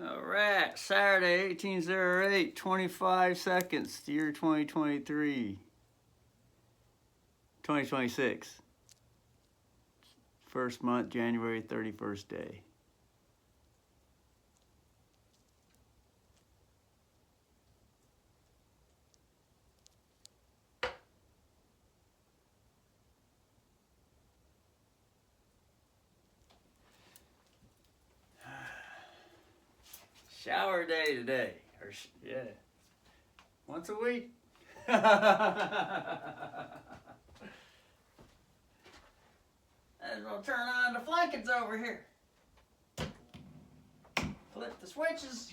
All right, Saturday, 1808, 25 seconds, the year 2023, 2026. First month, January 31st day. Shower day today. Yeah. Once a week. And we'll turn on the flankets over here. Flip the switches.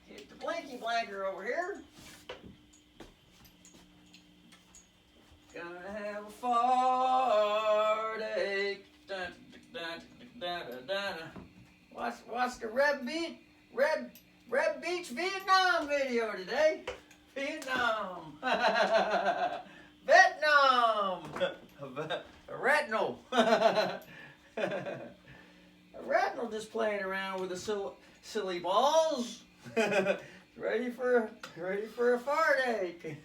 Get the blinky blanker over here. Gonna have a fartache. Watch the Red Beech Vietnam video today. Vietnam. Vietnam. A retinal. A retinal just playing around with the silly balls. ready for a fartache.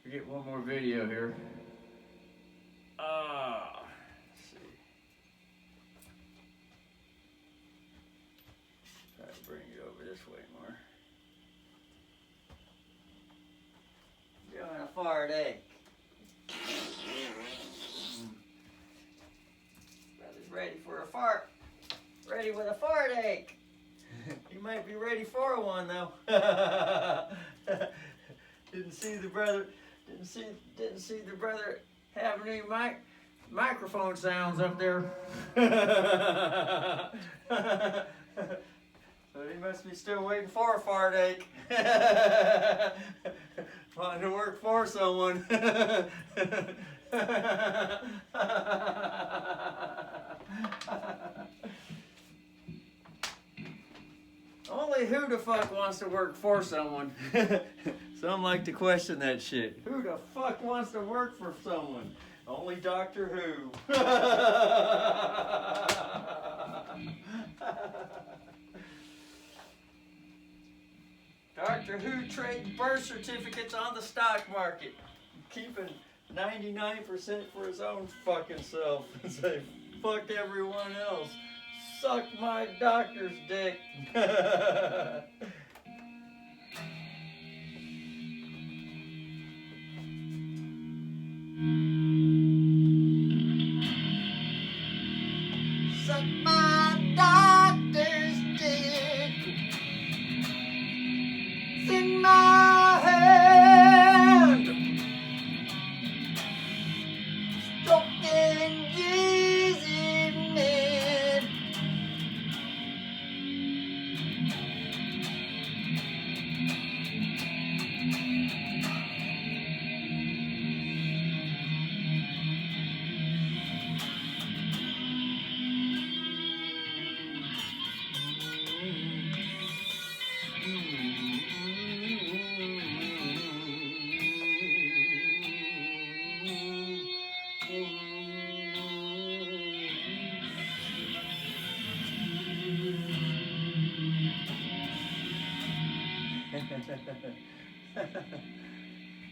We get one more video here. Let's see. Try to bring it over this way more. Doing a fartache. Brother's ready for a fart. Ready with a fartache. You might be ready for one though. Didn't see the brother having any microphone sounds up there. So he must be still waiting for a fartache. Wanting to work for someone. Only who the fuck wants to work for someone? Some like to question that shit. Who the fuck wants to work for someone? Only Doctor Who. Doctor Who trades birth certificates on the stock market, keeping 99% for his own fucking self and say, fuck everyone else. Suck my doctor's dick. Suck my doctor's dick. It's in my hand. Stroking easy man.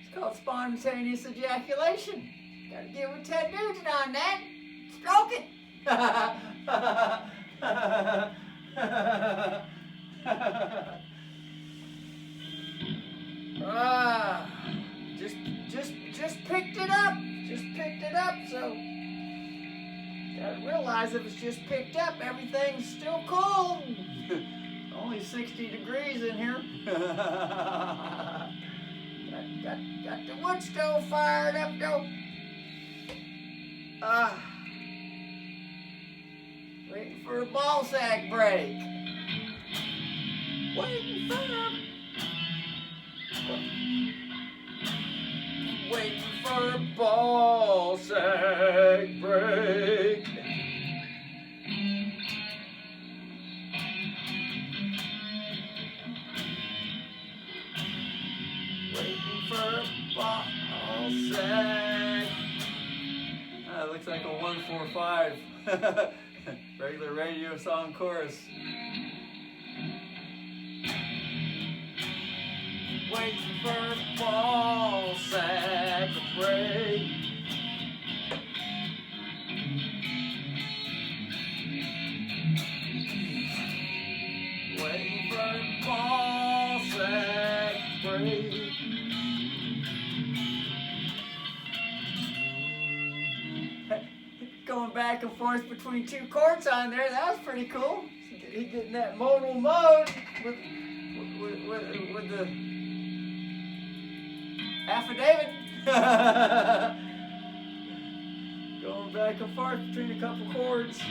It's called spontaneous ejaculation. Gotta get with Ted Nugent on that. Stroke it. Just picked it up. Just picked it up, so gotta realize if it's just picked up, everything's still cold. Only 60 degrees in here. got the wood stove fired up though. Waiting for a ball sack break. Waiting for a ball sack break. for a ball sack. Looks like a 145. Regular radio song chorus. Waiting for a ball sack to break. Waiting for a ball sack to break. Going back and forth between two chords on there, that was pretty cool. He getting that modal mode with the affidavit. Going back and forth between a couple chords.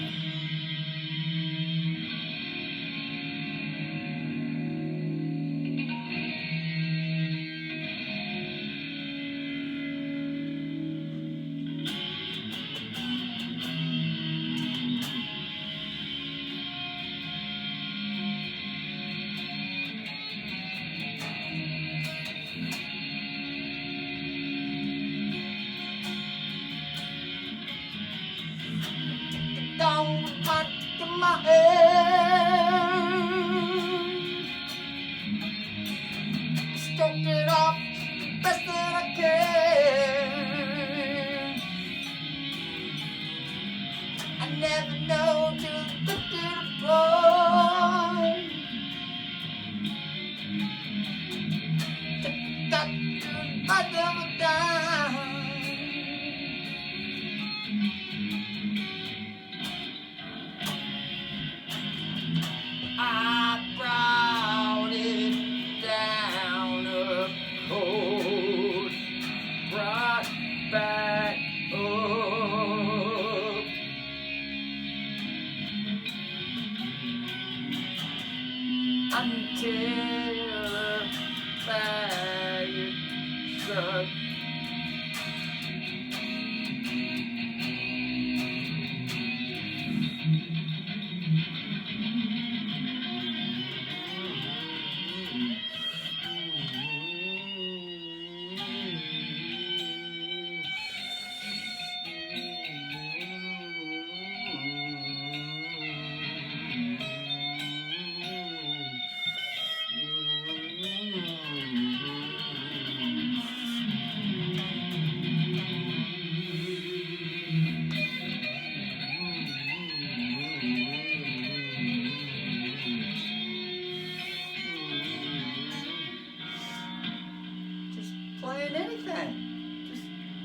Down back to my end. Stroke it off best that I can. I never know till the bitter point. That I never die. I brought it down a cold, brought back up. Until the faggot shut.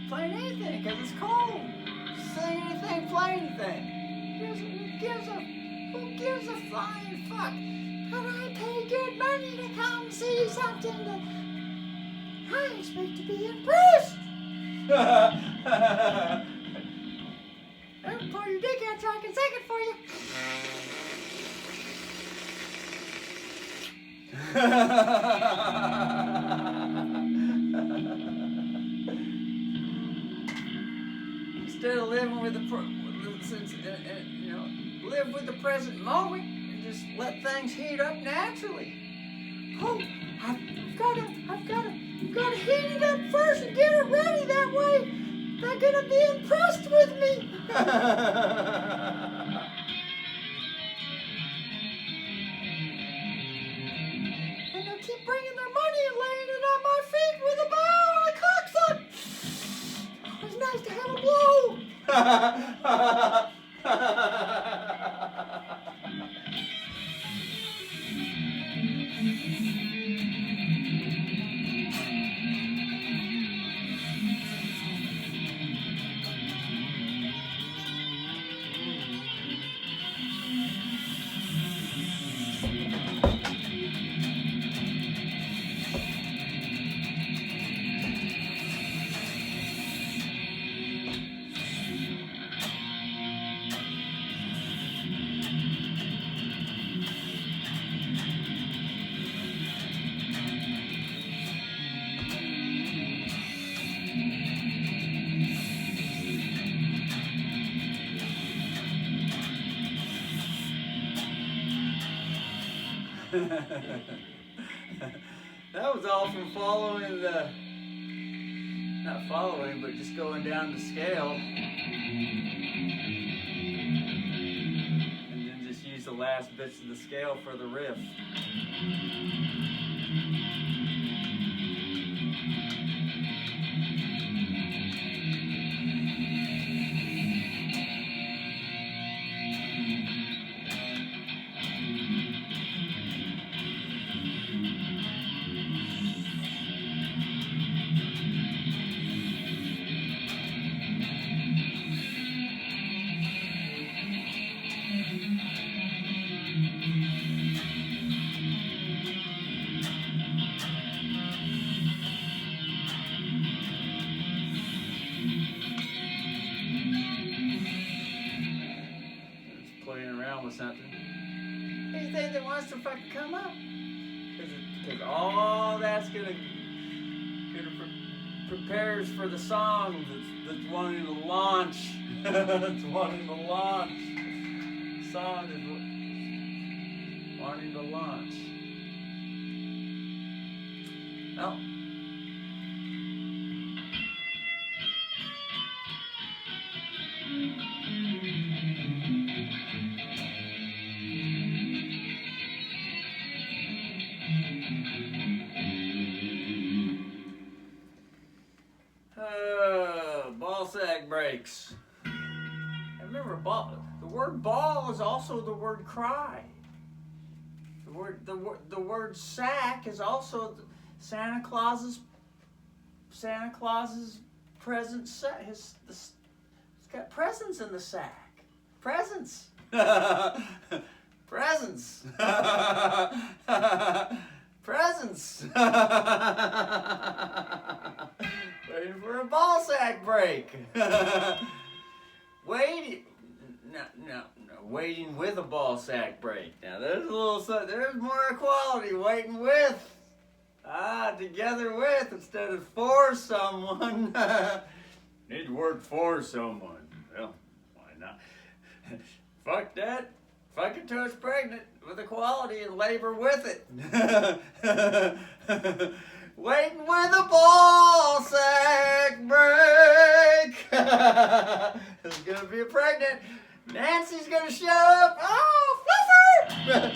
Playing anything, because it's cold. Sing anything, play anything. Who gives a flying fuck? But I pay good money to come see something that I expect to be impressed. Pull your dick out so I can sing it for you. Instead of living with live with the present moment and just let things heat up naturally. Oh, I've got to heat it up first and get it ready. That way, they're gonna be impressed with me. And they'll keep bringing their money and laying it on my feet with a bow and a cocksuck. Oh, it's nice to have a blow. That was all from following the not following, but just going down the scale. And then just use the last bits of the scale for the riff. With something. Anything that wants to fucking come up. Because all that's gonna prepares for the song that's wanting to launch. That's wanting to launch. Song is wanting to launch. Well. Ball sack breaks. And remember, the word ball is also the word cry. The word sack is also Santa Claus's present sack. It's got presents in the sack. Presents. Presents. Presents. Waiting for a ball sack break. Waiting with a ball sack break. Now there's there's more equality. Waiting with, together with instead of for someone. Need to work for someone. Well, why not? Fuck that. Fuck it till it's pregnant with equality and labor with it. Waiting with a ball sack break. There's gonna be a pregnant. Nancy's gonna show up. Oh, fluffer!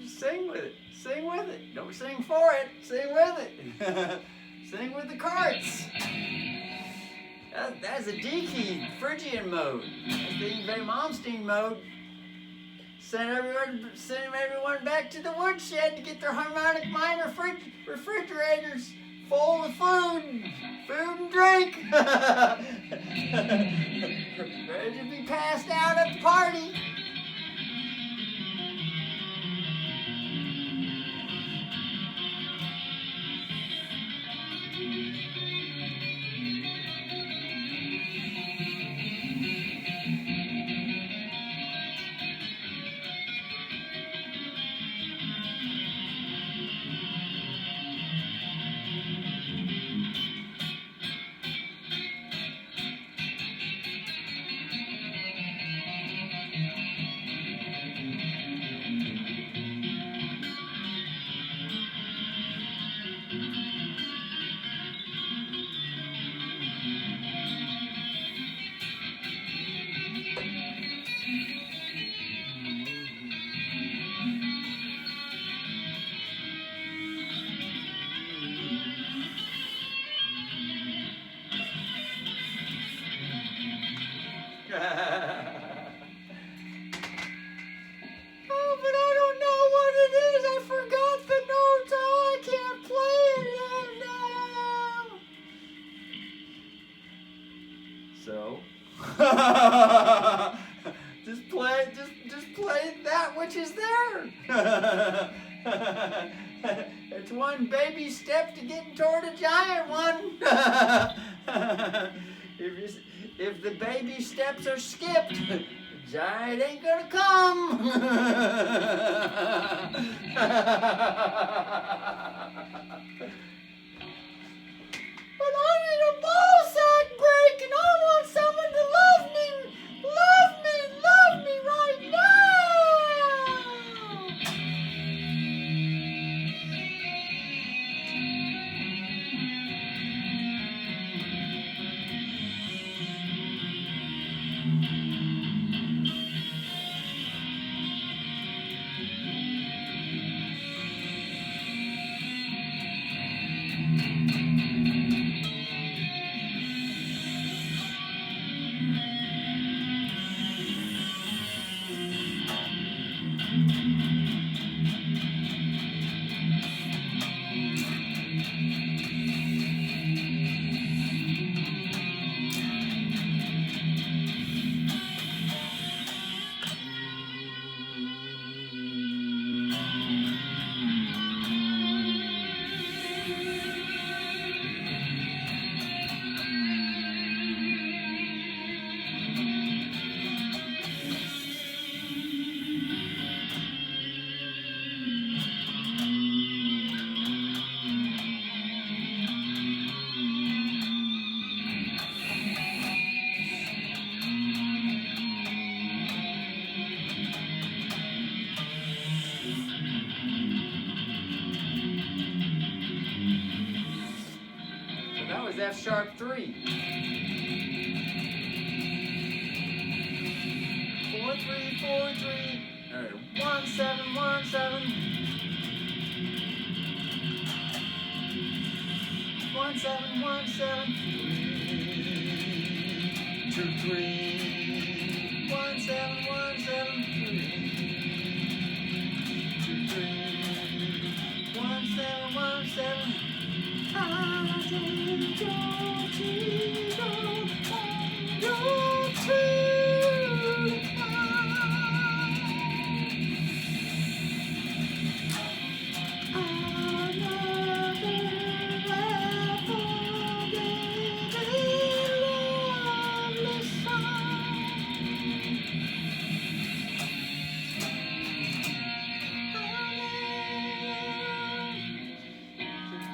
Sing with it. Sing with it. Don't sing for it. Sing with it. Sing with the carts. That's a D key, Phrygian mode. That's the Yngwie Malmsteen mode. Send everyone back to the woodshed to get their harmonic minor refrigerators full with food and drink. Ready to be passed out at the party. Oh, but I don't know what it is. I forgot the notes. Oh, I can't play it now. So, just play that which is there. It's one baby step to getting toward a giant one. If the baby steps are skipped, the giant ain't gonna come. But I need a ball sack break, and I want someone to love me right now. F sharp 3. 4 3 4 3. All right, 1 7 1 7. 1 7 1 7. 2 3. 1 7 1 7. 2 3. 1 7 1 7.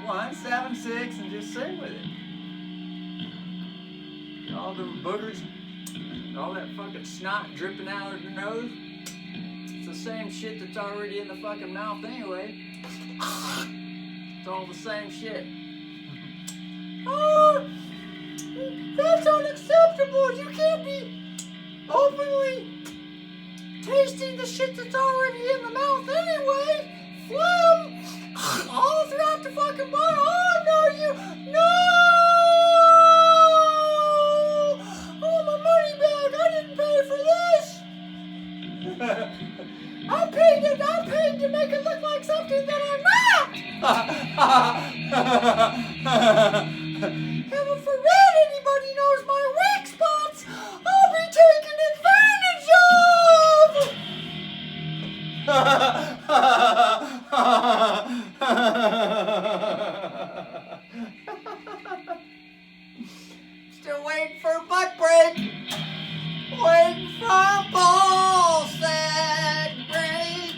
One, 7, 6, and just sing with it. All the boogers, all that fucking snot dripping out of your nose. It's the same shit that's already in the fucking mouth anyway. It's all the same shit. Oh, that's unacceptable. You can't be openly tasting the shit that's already in the mouth anyway. Phlegm all throughout the fucking bar. Oh no, you no! Oh, my money back. I didn't pay for this. I paid to make it look like something that I'm not. Heaven forbid anybody knows my weak spots. I'll be taking Still waiting for a butt break. Waiting for a ball sack break.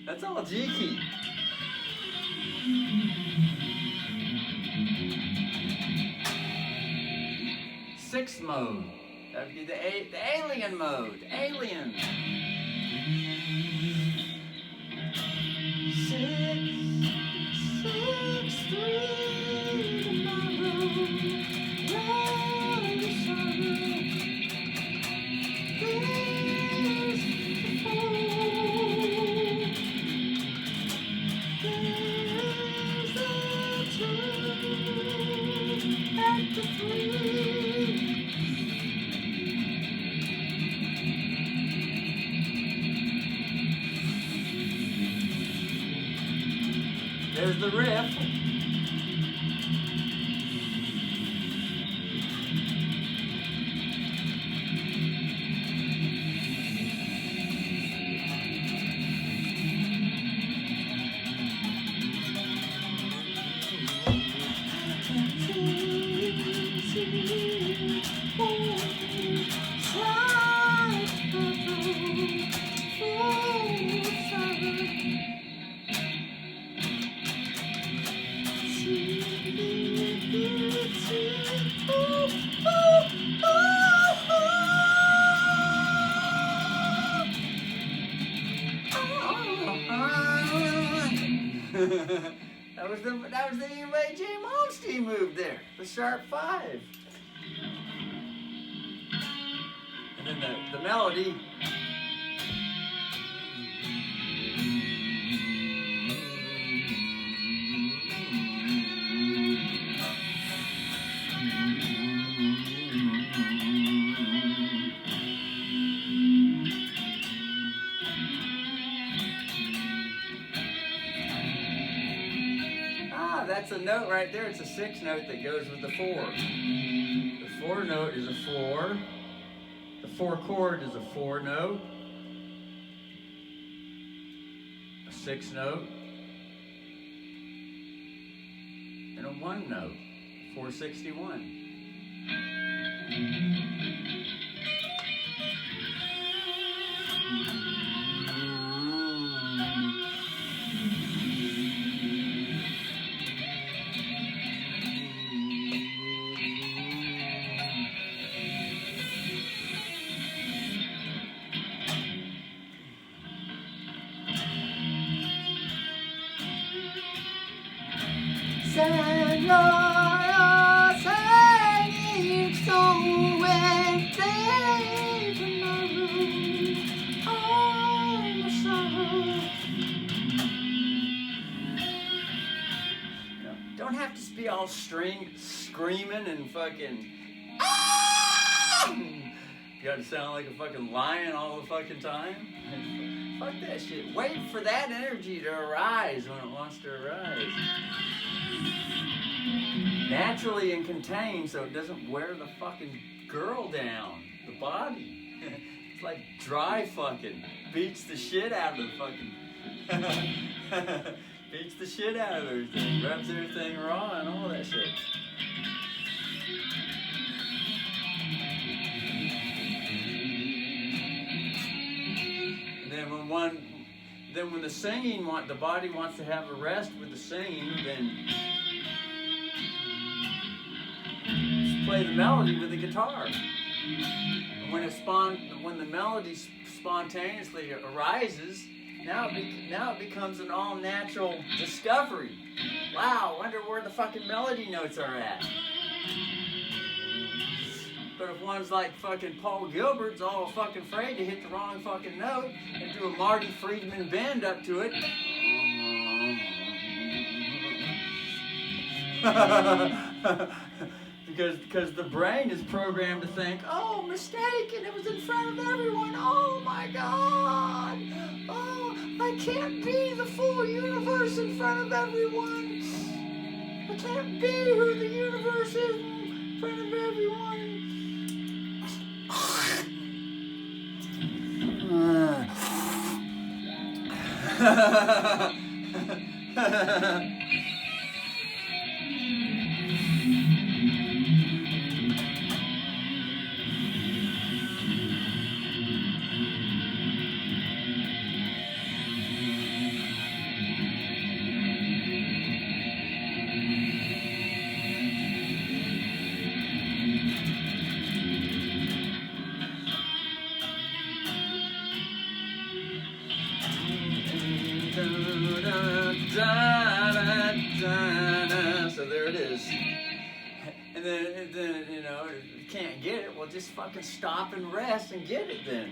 That's all G key. Sixth mode. That would be the alien mode. Alien. 6, 3 There's the riff. That was the J. Monstein move there, the sharp 5. And then the melody. That's a note right there. It's a 6 note that goes with the 4. The 4 note is a 4. The 4 chord is a 4 note. A 6 note. And a 1 note. 461. Senora, singing so Wednesday tomorrow, I'm a sorrow. Don't have to be all screaming and fucking. Ah! You gotta sound like a fucking lion all the fucking time. Fuck that shit. Wait for that energy to arise when it wants to arise. Naturally and contained so it doesn't wear the fucking girl down. The body. It's like dry fucking. Beats the shit out of the fucking... Beats the shit out of everything. Rubs everything raw and all that shit. Then when the singing, the body wants to have a rest with the singing, then just play the melody with the guitar. And when the melody spontaneously arises, now it becomes an all-natural discovery. Wow, I wonder where the fucking melody notes are at. But if one's like fucking Paul Gilbert's all fucking afraid to hit the wrong fucking note and do a Marty Friedman bend up to it. because the brain is programmed to think, oh, mistake, and it was in front of everyone. Oh my God. Oh, I can't be the full universe in front of everyone. I can't be who the universe is in front of everyone. So there it is. And then you know, if you can't get it, well, just fucking stop and rest and get it then.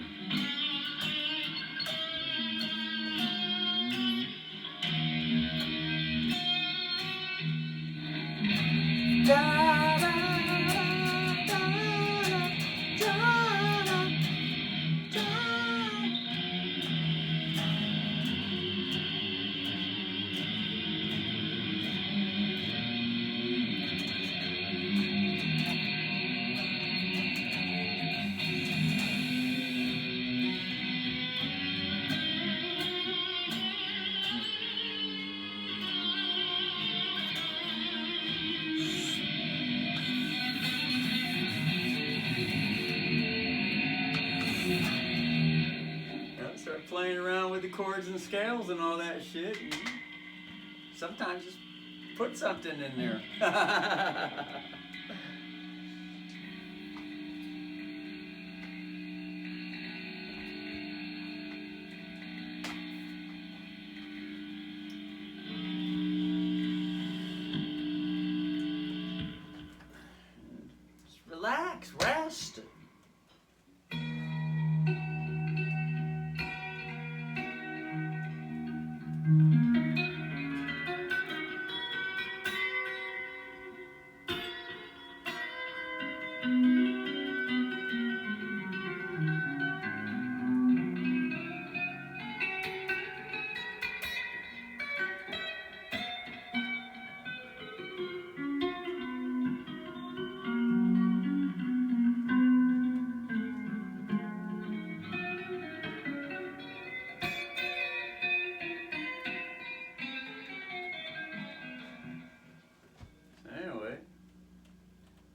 Start playing around with the chords and scales and all that shit. And sometimes just put something in there. Just relax, rest.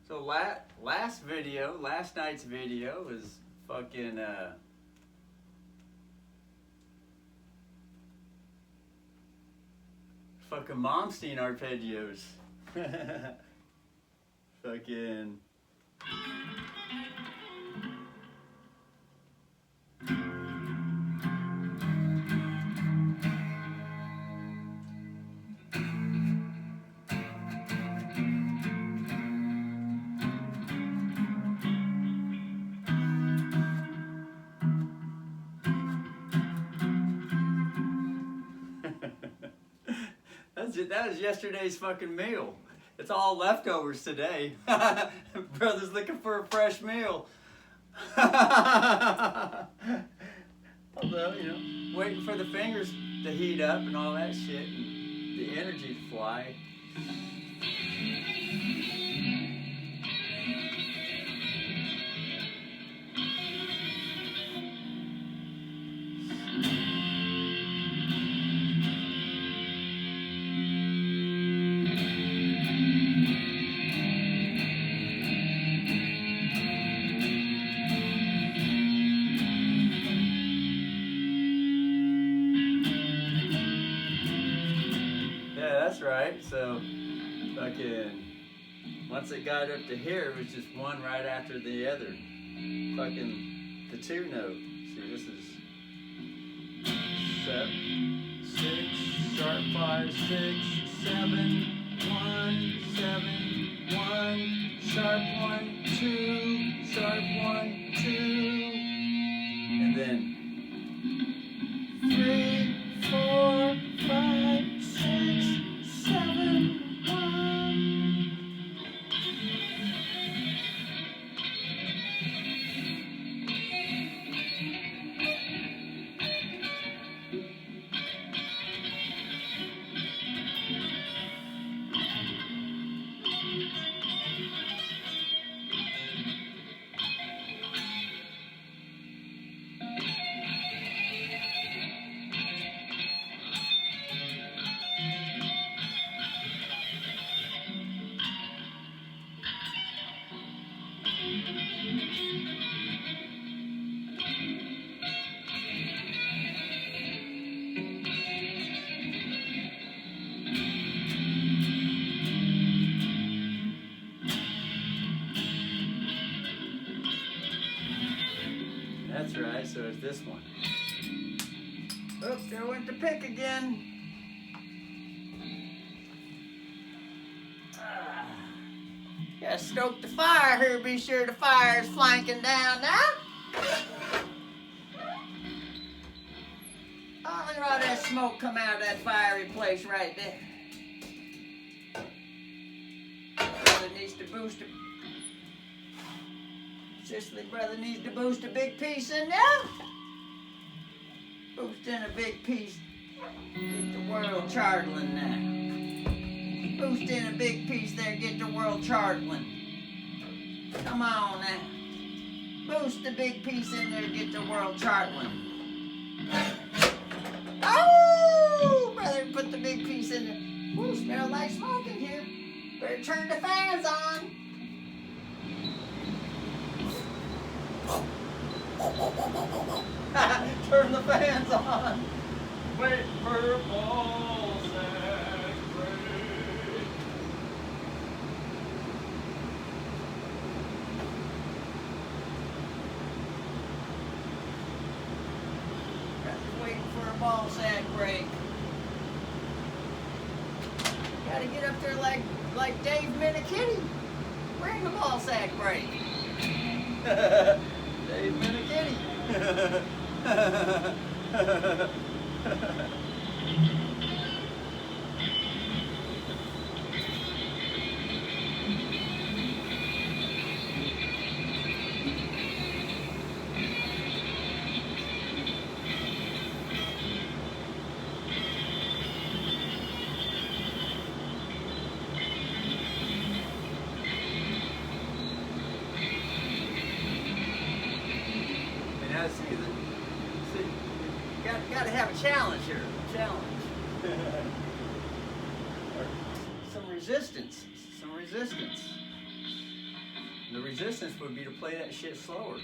So last night's video was fucking fucking Momstein arpeggios. Fucking that was yesterday's fucking meal. It's all leftovers today. Brother's looking for a fresh meal. Although, you know, waiting for the fingers to heat up and all that shit and the energy to fly. That's right. So, fucking, once it got up to here, it was just one right after the other. Fucking, the two note. See, this is 7, 6, sharp 5, 6, 7, 1, 7, 1, sharp 1, 2, sharp 1, 2, and then 3, 4, 5, 6, 7, 1. That's right, so it's this one. Oops, there went the pick again. Gotta stoke the fire here, be sure the fire's flanking down now. Oh, look at all that smoke come out of that fiery place right there. Brother needs to boost it. Sicily brother needs to boost a big piece in there. Boost in a big piece. Get the world chartling now. Boost in a big piece there, get the world chartling. Come on now. Boost a big piece in there, get the world chartling. Oh, brother, put the big piece in there. Ooh, smells like smoke in here. Better turn the fans on. Turn the fans on. Wait for balls and break. Waiting for a ball sack break. Gotta get up there like Dave Minikitty. Bring the ball sack break. Dave Minikitty. See, got to have a challenge here. Challenge. Some resistance. Some resistance. The resistance would be to play that shit slower.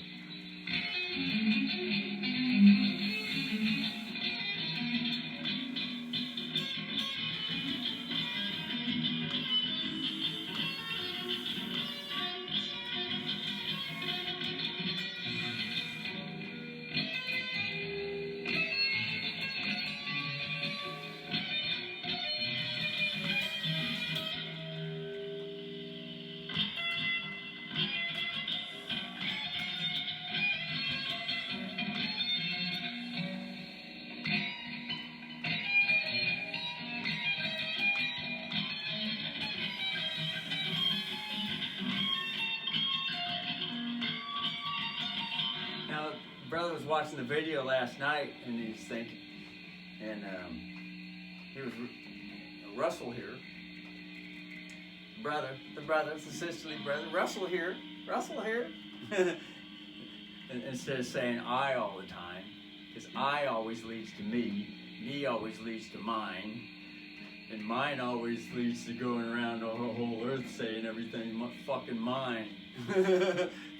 watching the video last night, and he's thinking, and he was Russell here, the sisterly brother, Russell here, and instead of saying I all the time, because I always leads to me always leads to mine, and mine always leads to going around the whole earth saying everything fucking mine.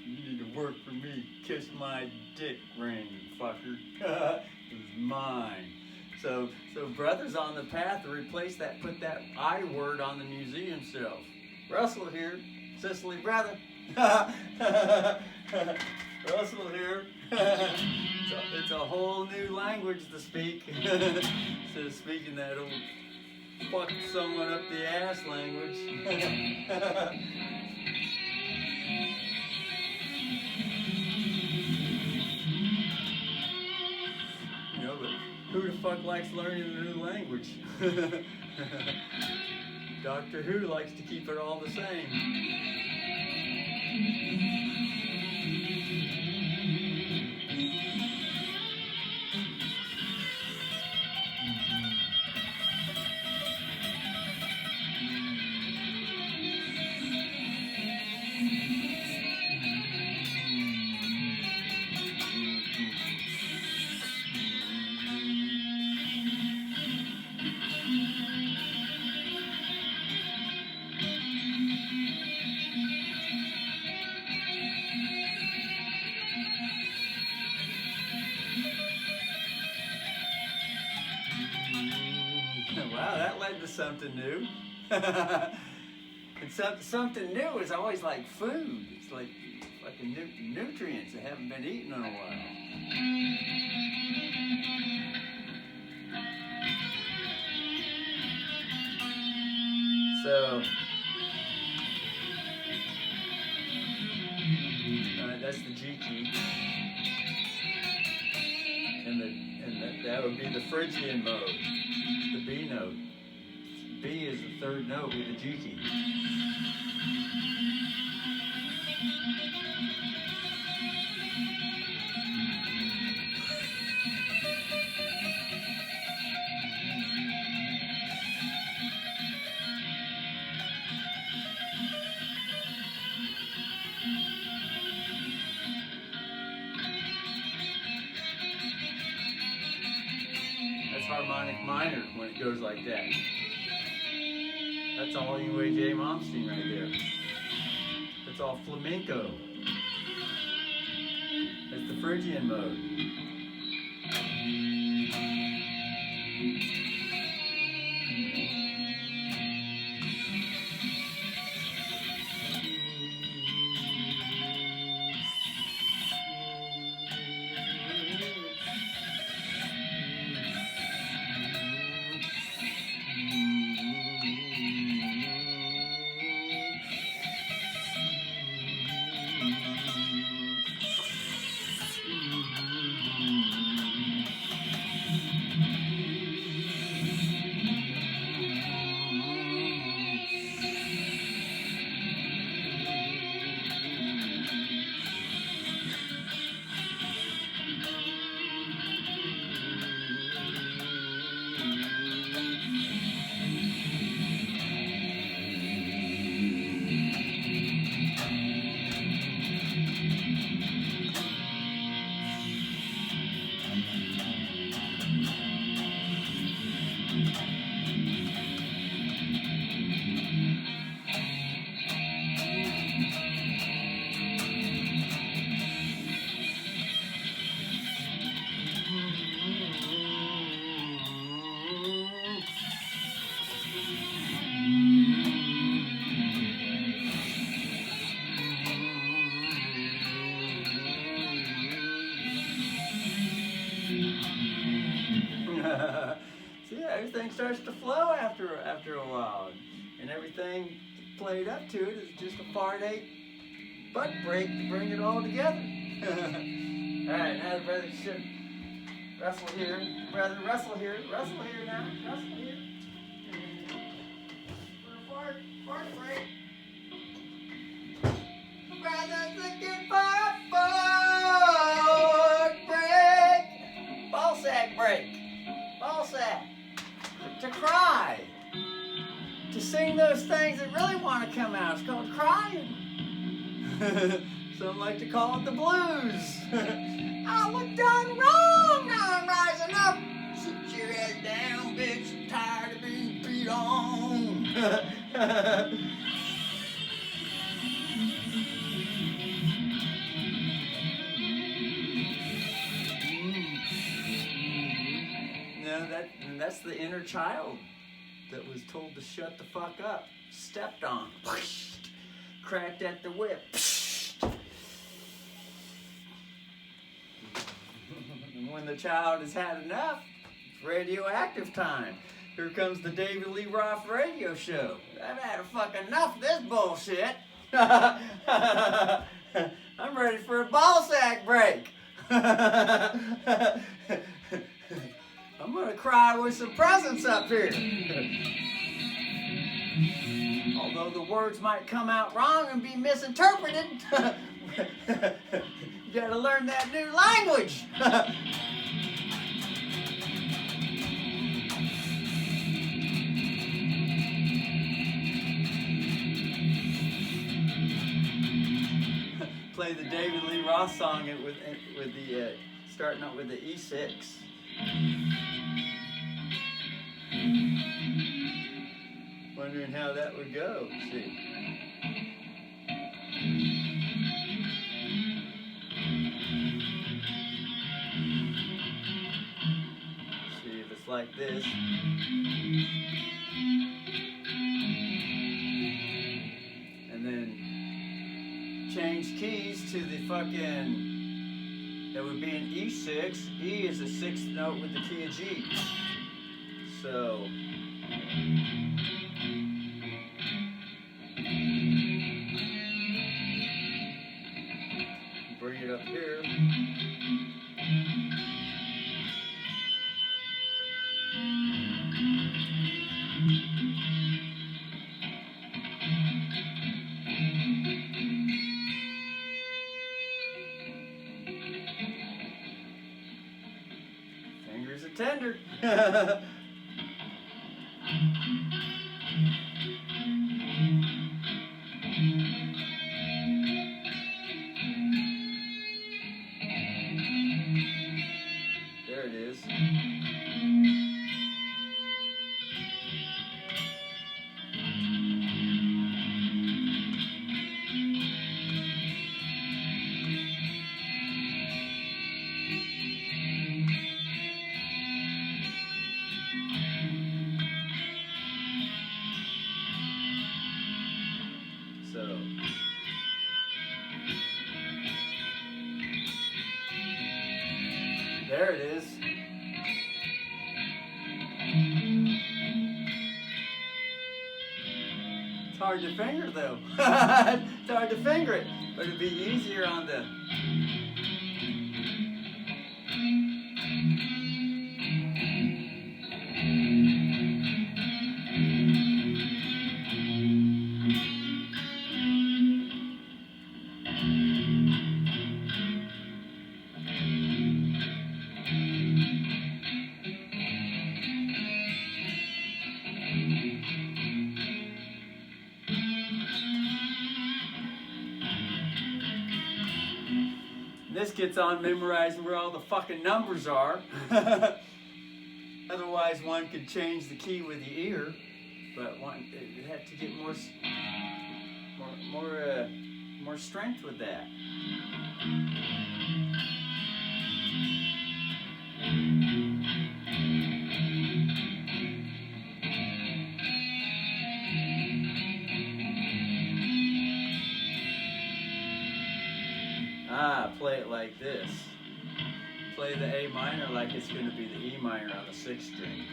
You need to work for me. Kiss my dick ring, fucker. It's mine. So brother's on the path to replace that, put that I word on the museum shelf. Russell here, Sicily brother. Russell here. It's a whole new language to speak. Instead of speaking that old fuck someone up the ass language. You know, but who the fuck likes learning a new language? Doctor Who likes to keep it all the same. Wow, that led to something new. And something new is always like food. It's like fucking nutrients that haven't been eaten in a while. So, that's the G key. And that would be the Phrygian mode, the B note. B is the third note with the G key. Harmonic minor when it goes like that. That's all Yngwie J. Malmsteen right there. That's all flamenco. That's the Phrygian mode. See, everything starts to flow after a while, and everything played up to it is just a fart ache butt break to bring it all together. All right, now the brother should Russell here, brother Russell here now, Russell here. Fart break. Brother's looking for a fart break. sing those things that really want to come out. It's called crying. Some like to call it the blues. I was done wrong, now I'm rising up. Sit your ass down, bitch, I'm tired of being beat on. No, that's the inner child that was told to shut the fuck up, stepped on, cracked at the whip. When the child has had enough, it's radioactive time. Here comes the David Lee Roth radio show. I've had a fucking enough of this bullshit. I'm ready for a ball sack break. I'm gonna cry with some presents up here. Although the words might come out wrong and be misinterpreted, you gotta learn that new language. Play the David Lee Roth song with the starting out with the E6. Wondering how that would go. Let's see. See if it's like this. And then change keys to the fucking, that would be an E6. E is the sixth note with the key of G. So bring it up here. Fingers are tender. There it is. So there it is. It's hard to finger though. It's hard to finger it, but it'd be easier on the. This gets on memorizing where all the fucking numbers are. Otherwise, one could change the key with the ear, but one it had to get more strength with that. Play it like this. Play the A minor like it's going to be the E minor on the 6th string.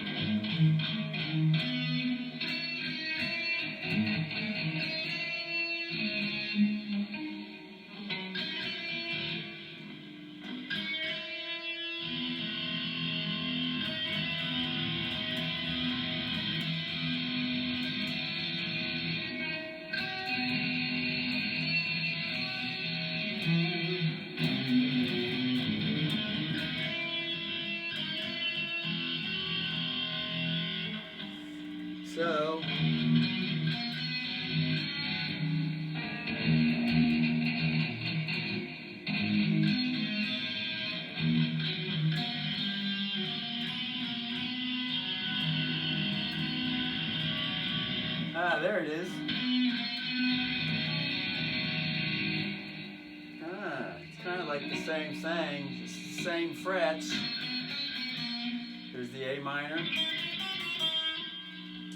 So there it is. It's kind of like the same thing, just the same frets. There's the A minor,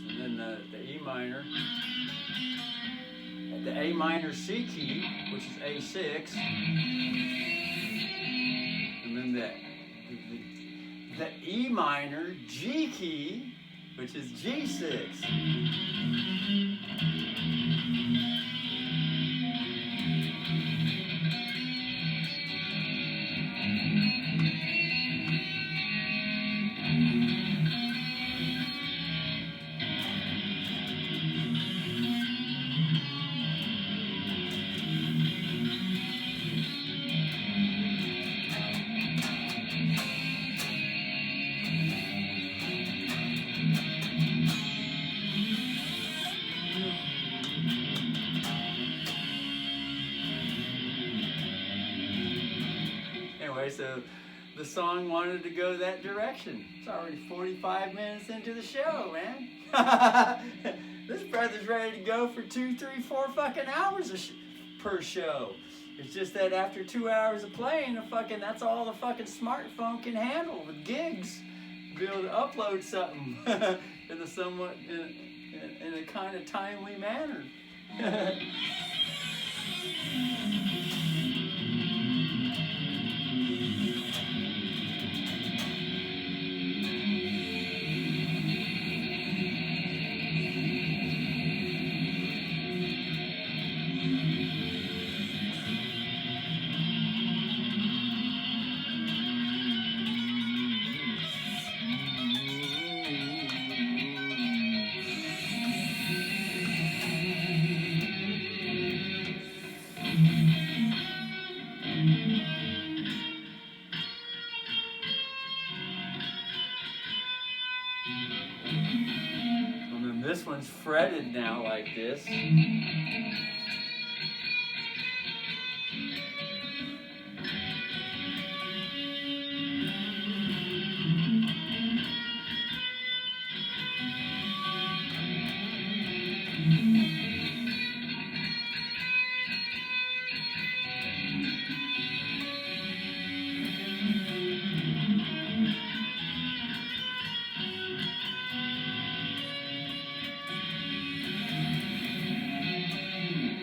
and then the E minor. The A minor C key, which is A6, and then the E minor G key, which is G6. So the song wanted to go that direction. It's already 45 minutes into the show, man. This brother's ready to go for 2, 3, 4 fucking hours per show. It's just that after 2 hours of playing, that's all the fucking smartphone can handle with gigs. Be able to upload something in a somewhat in a kind of timely manner. And then this one's fretted now like this.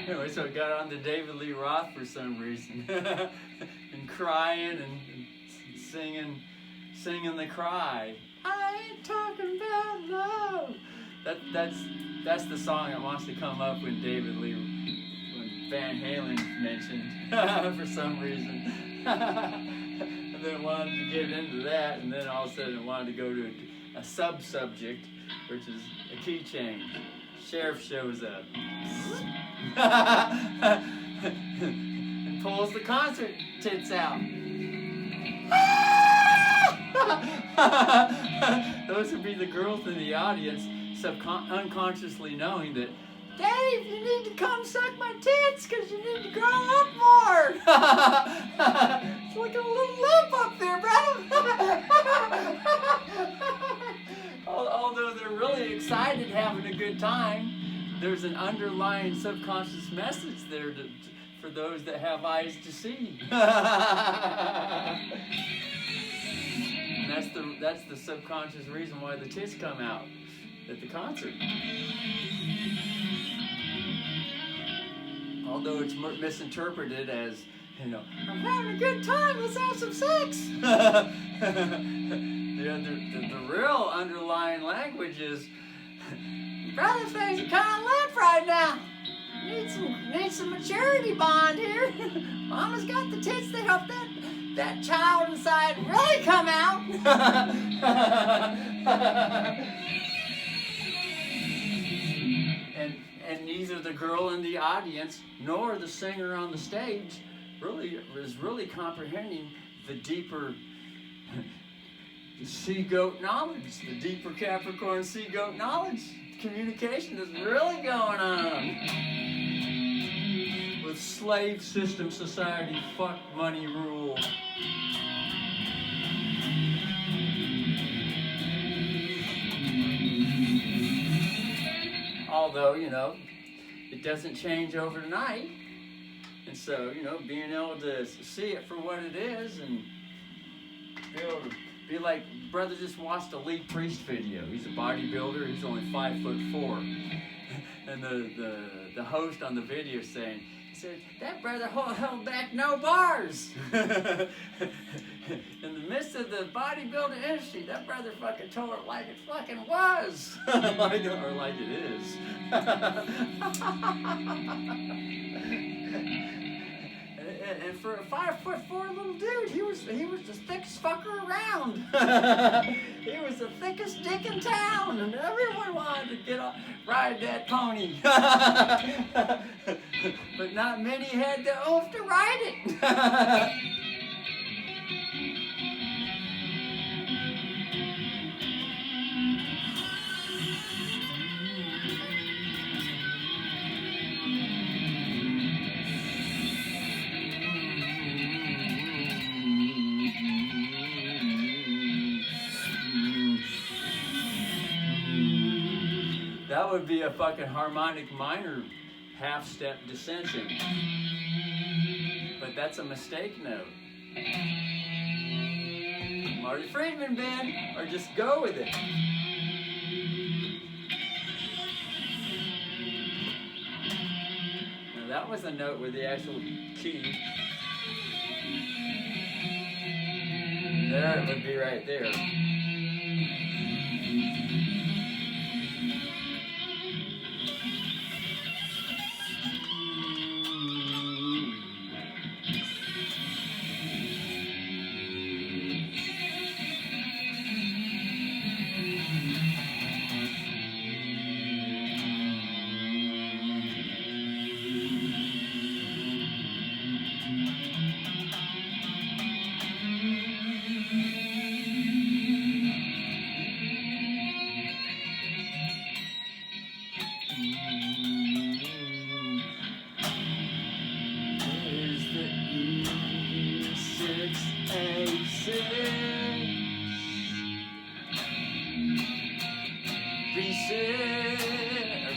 Anyway, so I got on to David Lee Roth for some reason, and crying and singing the cry. I ain't talking about love. That's the song that wants to come up when when Van Halen mentioned for some reason, and then wanted to get into that, and then all of a sudden it wanted to go to a sub-subject, which is a key change. Sheriff shows up and pulls the concert tits out. Those would be the girls in the audience unconsciously knowing that, Dave, you need to come suck my tits because you need to grow up more. It's like a little lip up there, brother. Although they're really excited, having a good time, there's an underlying subconscious message there for those that have eyes to see. And that's the subconscious reason why the tits come out at the concert. Although it's misinterpreted as, I'm having a good time, let's have some sex. The real underlying language is, brother, things are kind of limp right now. Need some maturity bond here. Mama's got the tits to help that child inside really come out. And neither the girl in the audience nor the singer on the stage is really comprehending the deeper sea goat knowledge, the deeper Capricorn sea goat knowledge communication that's really going on. With slave system society, fuck money rule. Although, you know, it doesn't change overnight. And so, you know, being able to see it for what it is and be able to be like, brother just watched a Lee Priest video. He's a bodybuilder, he's only 5'4". And the host on the video saying, he said, that brother held back no bars. In the midst of the bodybuilding industry, that brother fucking told it like it fucking was. like it is. And for a 5'4" little dude, he was the thickest fucker around. He was the thickest dick in town, and everyone wanted to get on, ride that pony. But not many had the oomph to ride it. That would be a fucking harmonic minor half-step dissension. But that's a mistake note. Marty Friedman band, or just go with it. Now that was a note with the actual key. There it would be right there.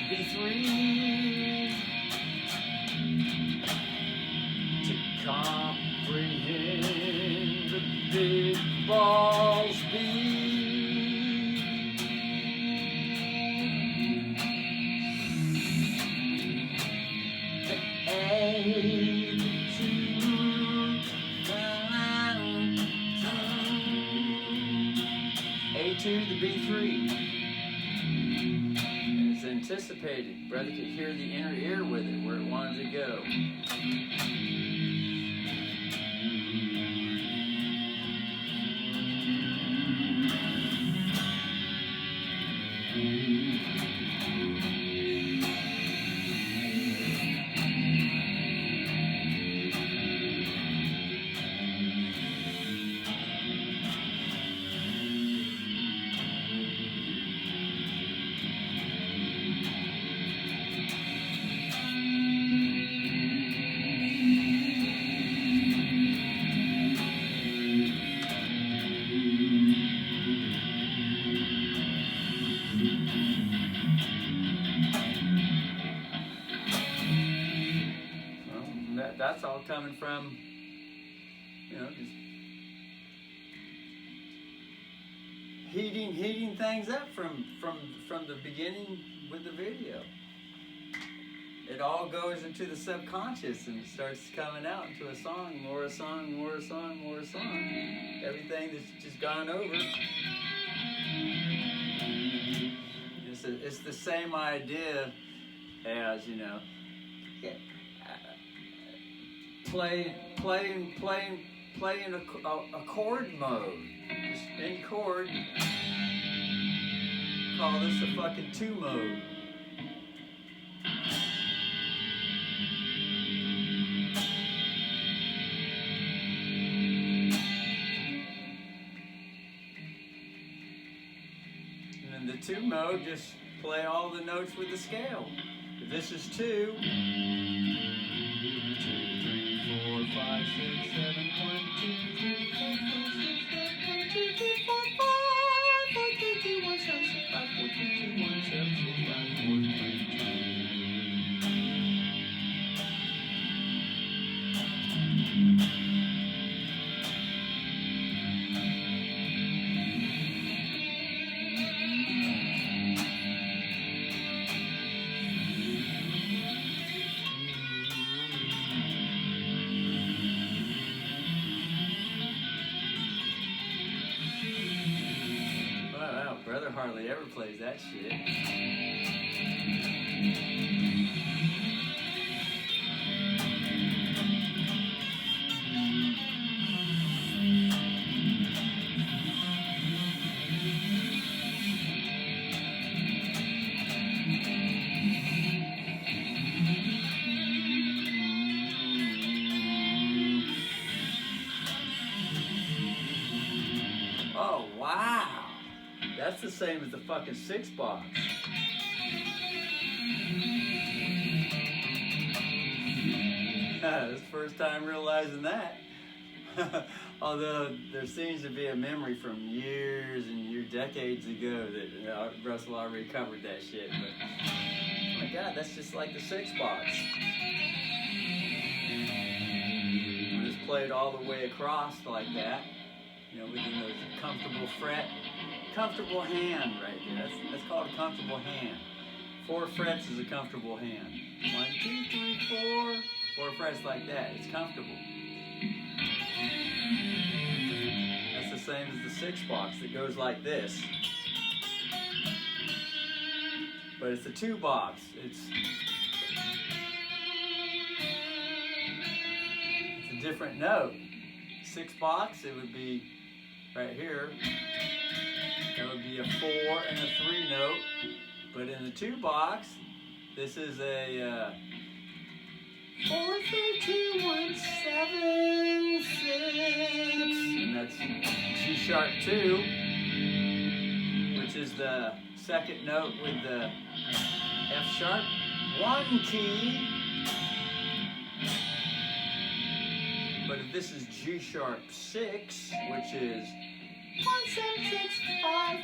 B3 to comprehend the big balls beat. To A to the B3. Anticipated. Brother could hear the inner ear with it where it wanted to go. That's all coming from, you know, just heating things up from the beginning with the video. It all goes into the subconscious and it starts coming out into a song, more a song, more a song, more a song. Everything that's just gone over. It's the same idea as, you know, playing a chord mode. Just in chord. Call this a fucking 2 mode. And then the 2 mode just play all the notes with the scale. If this is 2, 2, 3, 4, 5, 6, 7, 1, 2, 3, 4, 5, 6, 7, 1, 2, 3, 4, 5, 4, 3, 2, 1, 7, 6, 5, 4, 3, 2, 1, 7, 6, 5, 4, 3, 2. Wow, brother hardly ever plays that shit. Oh, wow. That's the same as the fucking 6 box. This is the first time realizing that. Although there seems to be a memory from years and decades ago that Russell already covered that shit. But oh my God, that's just like the 6 box. When it's played all the way across like that, you know, within those comfortable hand right there. That's called a comfortable hand. 4 frets is a comfortable hand. 1, 2, 3, 4. 4 frets like that. It's comfortable. That's the same as the 6 box that goes like this. But it's a 2 box. It's a different note. 6 box, it would be right here. That would be a 4 and a 3 note. But in the 2 box, this is a 4, 3, 2, 1, 7, 6. And that's G sharp 2, which is the second note with the F sharp 1 key. But if this is G sharp 6, which is 1, 7, 6, 5,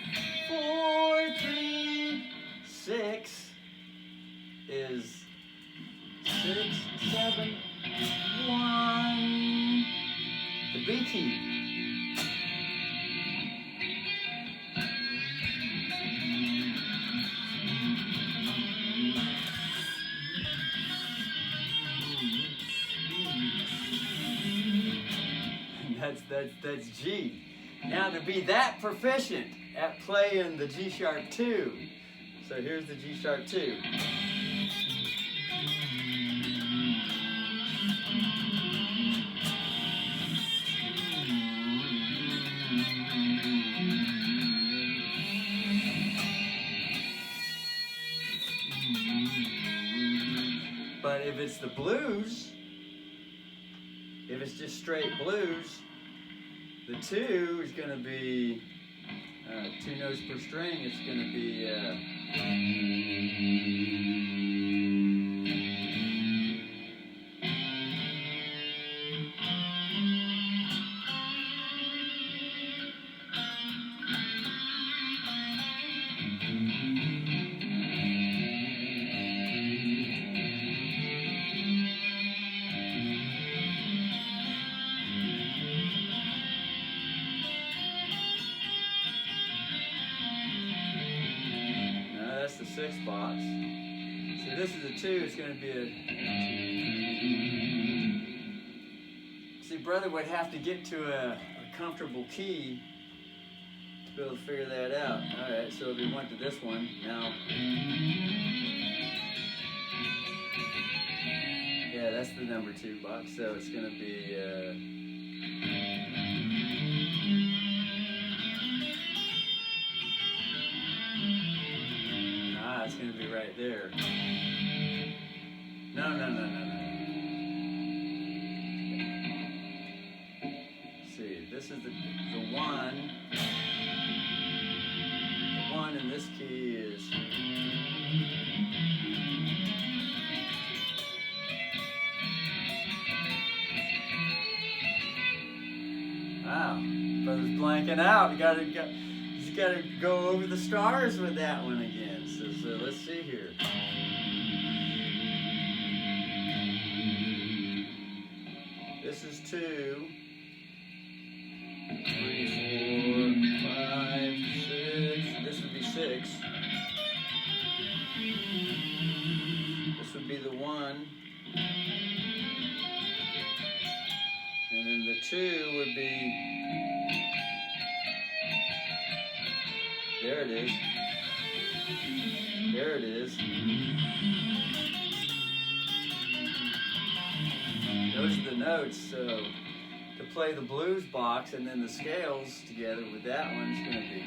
4, 3, 6, is 6, 7, 1, the B key. That's G. Now to be that proficient at playing the G sharp 2, so here's the G sharp 2. But if it's the blues, if it's just straight blues, the 2 is going to be 2 notes per string. It's going to be the 6 box. So this is a 2, it's going to be a... See, brother would have to get to a comfortable key to be able to figure that out. Alright, so if we went to this one, now... Yeah, that's the number 2 box, so it's going to be... It's going to be right there. No. Let's see, this is the 1. The 1 1 in this key is. Wow, brother's blanking out. You gotta go over the stars with that one again. So let's see here. This is 2, 3, 4, 5, 6. This would be 6. This would be the 1. And then the 2 would be, there it is. There it is. Those are the notes, so to play the blues box and then the scales together with that one is going to be.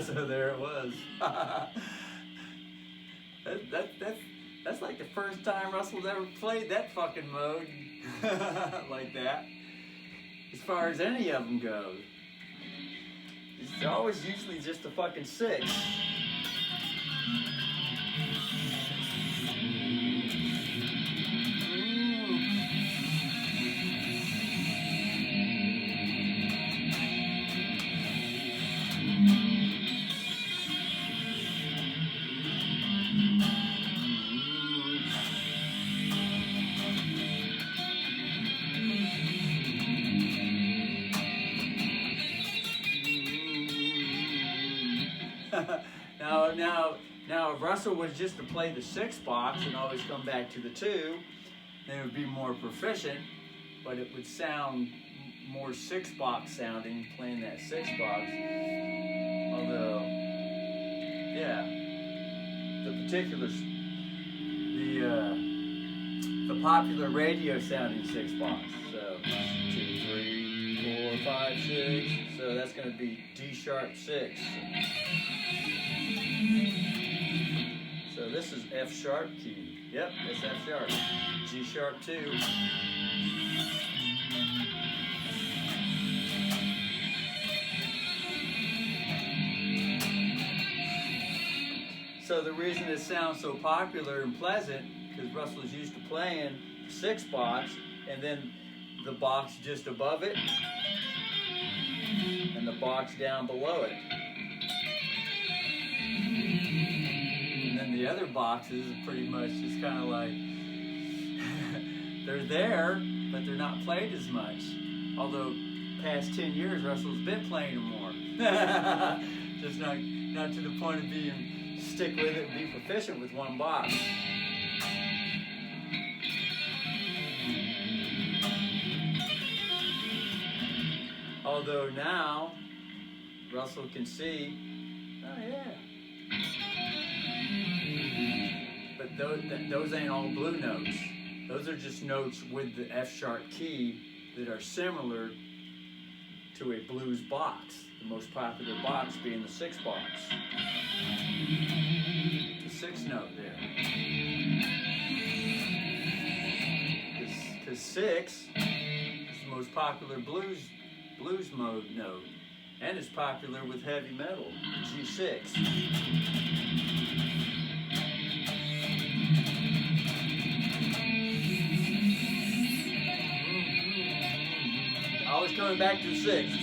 So there it was. That's like the first time Russell's ever played that fucking mode like that. As far as any of them go, it's always usually just a fucking 6. Now, if Russell was just to play the 6 box and always come back to the 2, then it would be more proficient, but it would sound more 6 box sounding playing that 6 box. Although, yeah, the popular radio sounding 6 box. So 2, 3, 4, 5, 6. So that's going to be D sharp 6. So this is F sharp key. Yep, it's F sharp. G sharp 2. So the reason it sounds so popular and pleasant, because Russell's used to playing 6 box, and then the box just above it, and the box down below it. And then the other boxes are pretty much just kind of like, they're there, but they're not played as much. Although, past 10 years, Russell's been playing them more. Just not to the point of being, stick with it and be proficient with one box. Although now, Russell can see, oh yeah. But those ain't all blue notes. Those are just notes with the F sharp key that are similar to a blues box. The most popular box being the 6 box. The 6 note there. Because 6 is the most popular blues mode note, and it's popular with heavy metal, G6. Always coming back to the 6.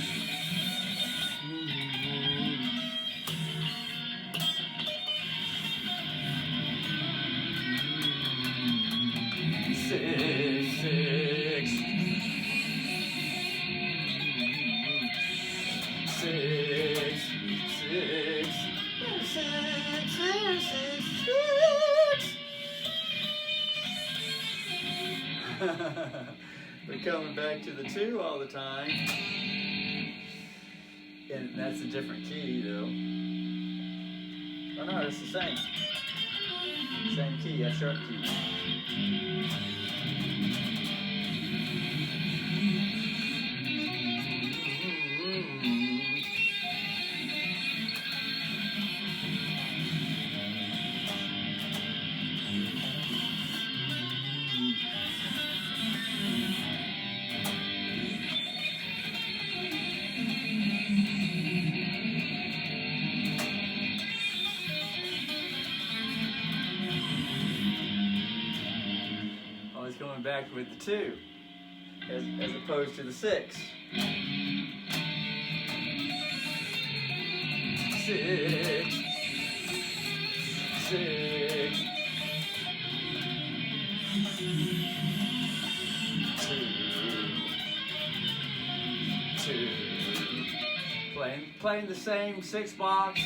They're coming back to the 2 all the time. And that's a different key, though. Oh no, it's the same. Same key, F sharp key. Going back with the 2 as opposed to the 6. 6, 6, 2, 2. Playing the same 6 box.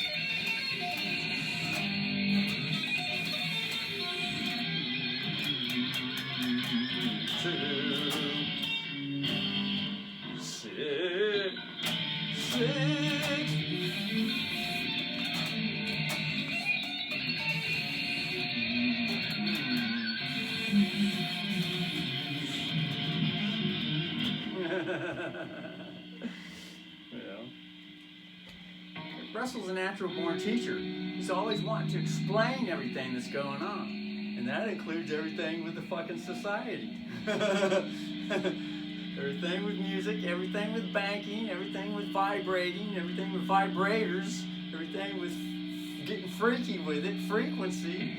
Russell's a natural-born teacher. He's always wanting to explain everything that's going on. And that includes everything with the fucking society. Everything with music, everything with banking, everything with vibrating, everything with vibrators, everything with getting freaky with it, frequency,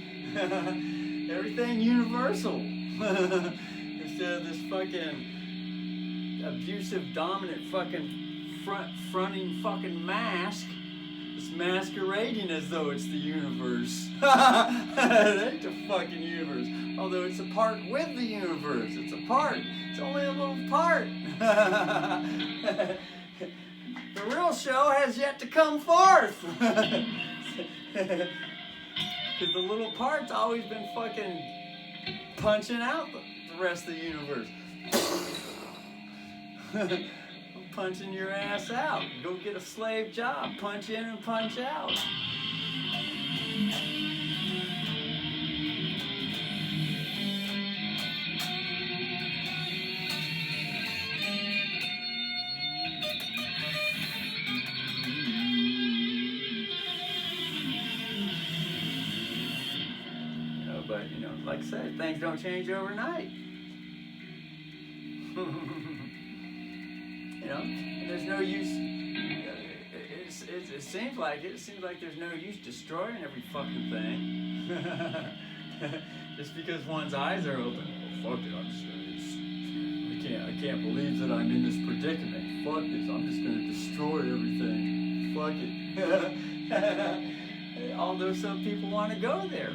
everything universal. Instead of this fucking abusive, dominant fucking fronting fucking mask. It's masquerading as though it's the universe. It ain't the fucking universe. Although it's a part with the universe. It's a part. It's only a little part. The real show has yet to come forth. Because the little part's always been fucking punching out the rest of the universe. Punching your ass out. Go get a slave job. Punch in and punch out. But like I said, things don't change overnight. There's no use. It seems like there's no use destroying every fucking thing. Just because one's eyes are open. Oh, fuck it, I can't believe that I'm in this predicament. Fuck this, I'm just gonna destroy everything. Fuck it. Although some people want to go there.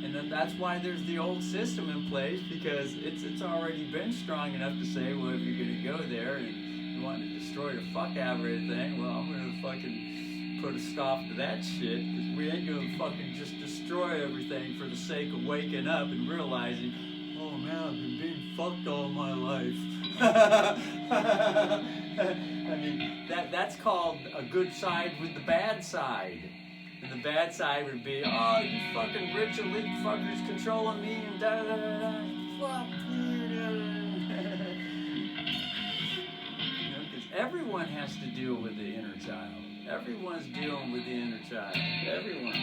And then that's why there's the old system in place, because it's already been strong enough to say, well, if you're gonna go there and you want to destroy the fuck out of everything, well, I'm gonna fucking put a stop to that shit, because we ain't gonna fucking just destroy everything for the sake of waking up and realizing, oh man, I've been being fucked all my life. I mean, that's called a good side with the bad side. And the bad side would be, oh, you fucking rich elite fuckers controlling me and da da da da. Fuck you. Because everyone has to deal with the inner child. Everyone's dealing with the inner child. Everyone.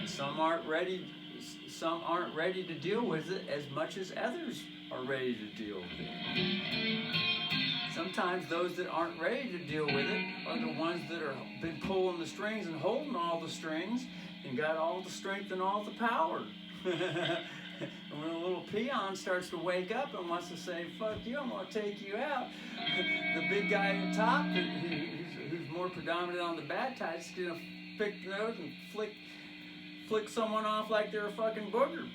And some aren't ready to deal with it as much as others are ready to deal with it. Sometimes those that aren't ready to deal with it are the ones that are been pulling the strings and holding all the strings and got all the strength and all the power. And when a little peon starts to wake up and wants to say, fuck you, I'm going to take you out, the big guy at the top who's more predominant on the bad side is going to pick the nose and flick someone off like they're a fucking booger.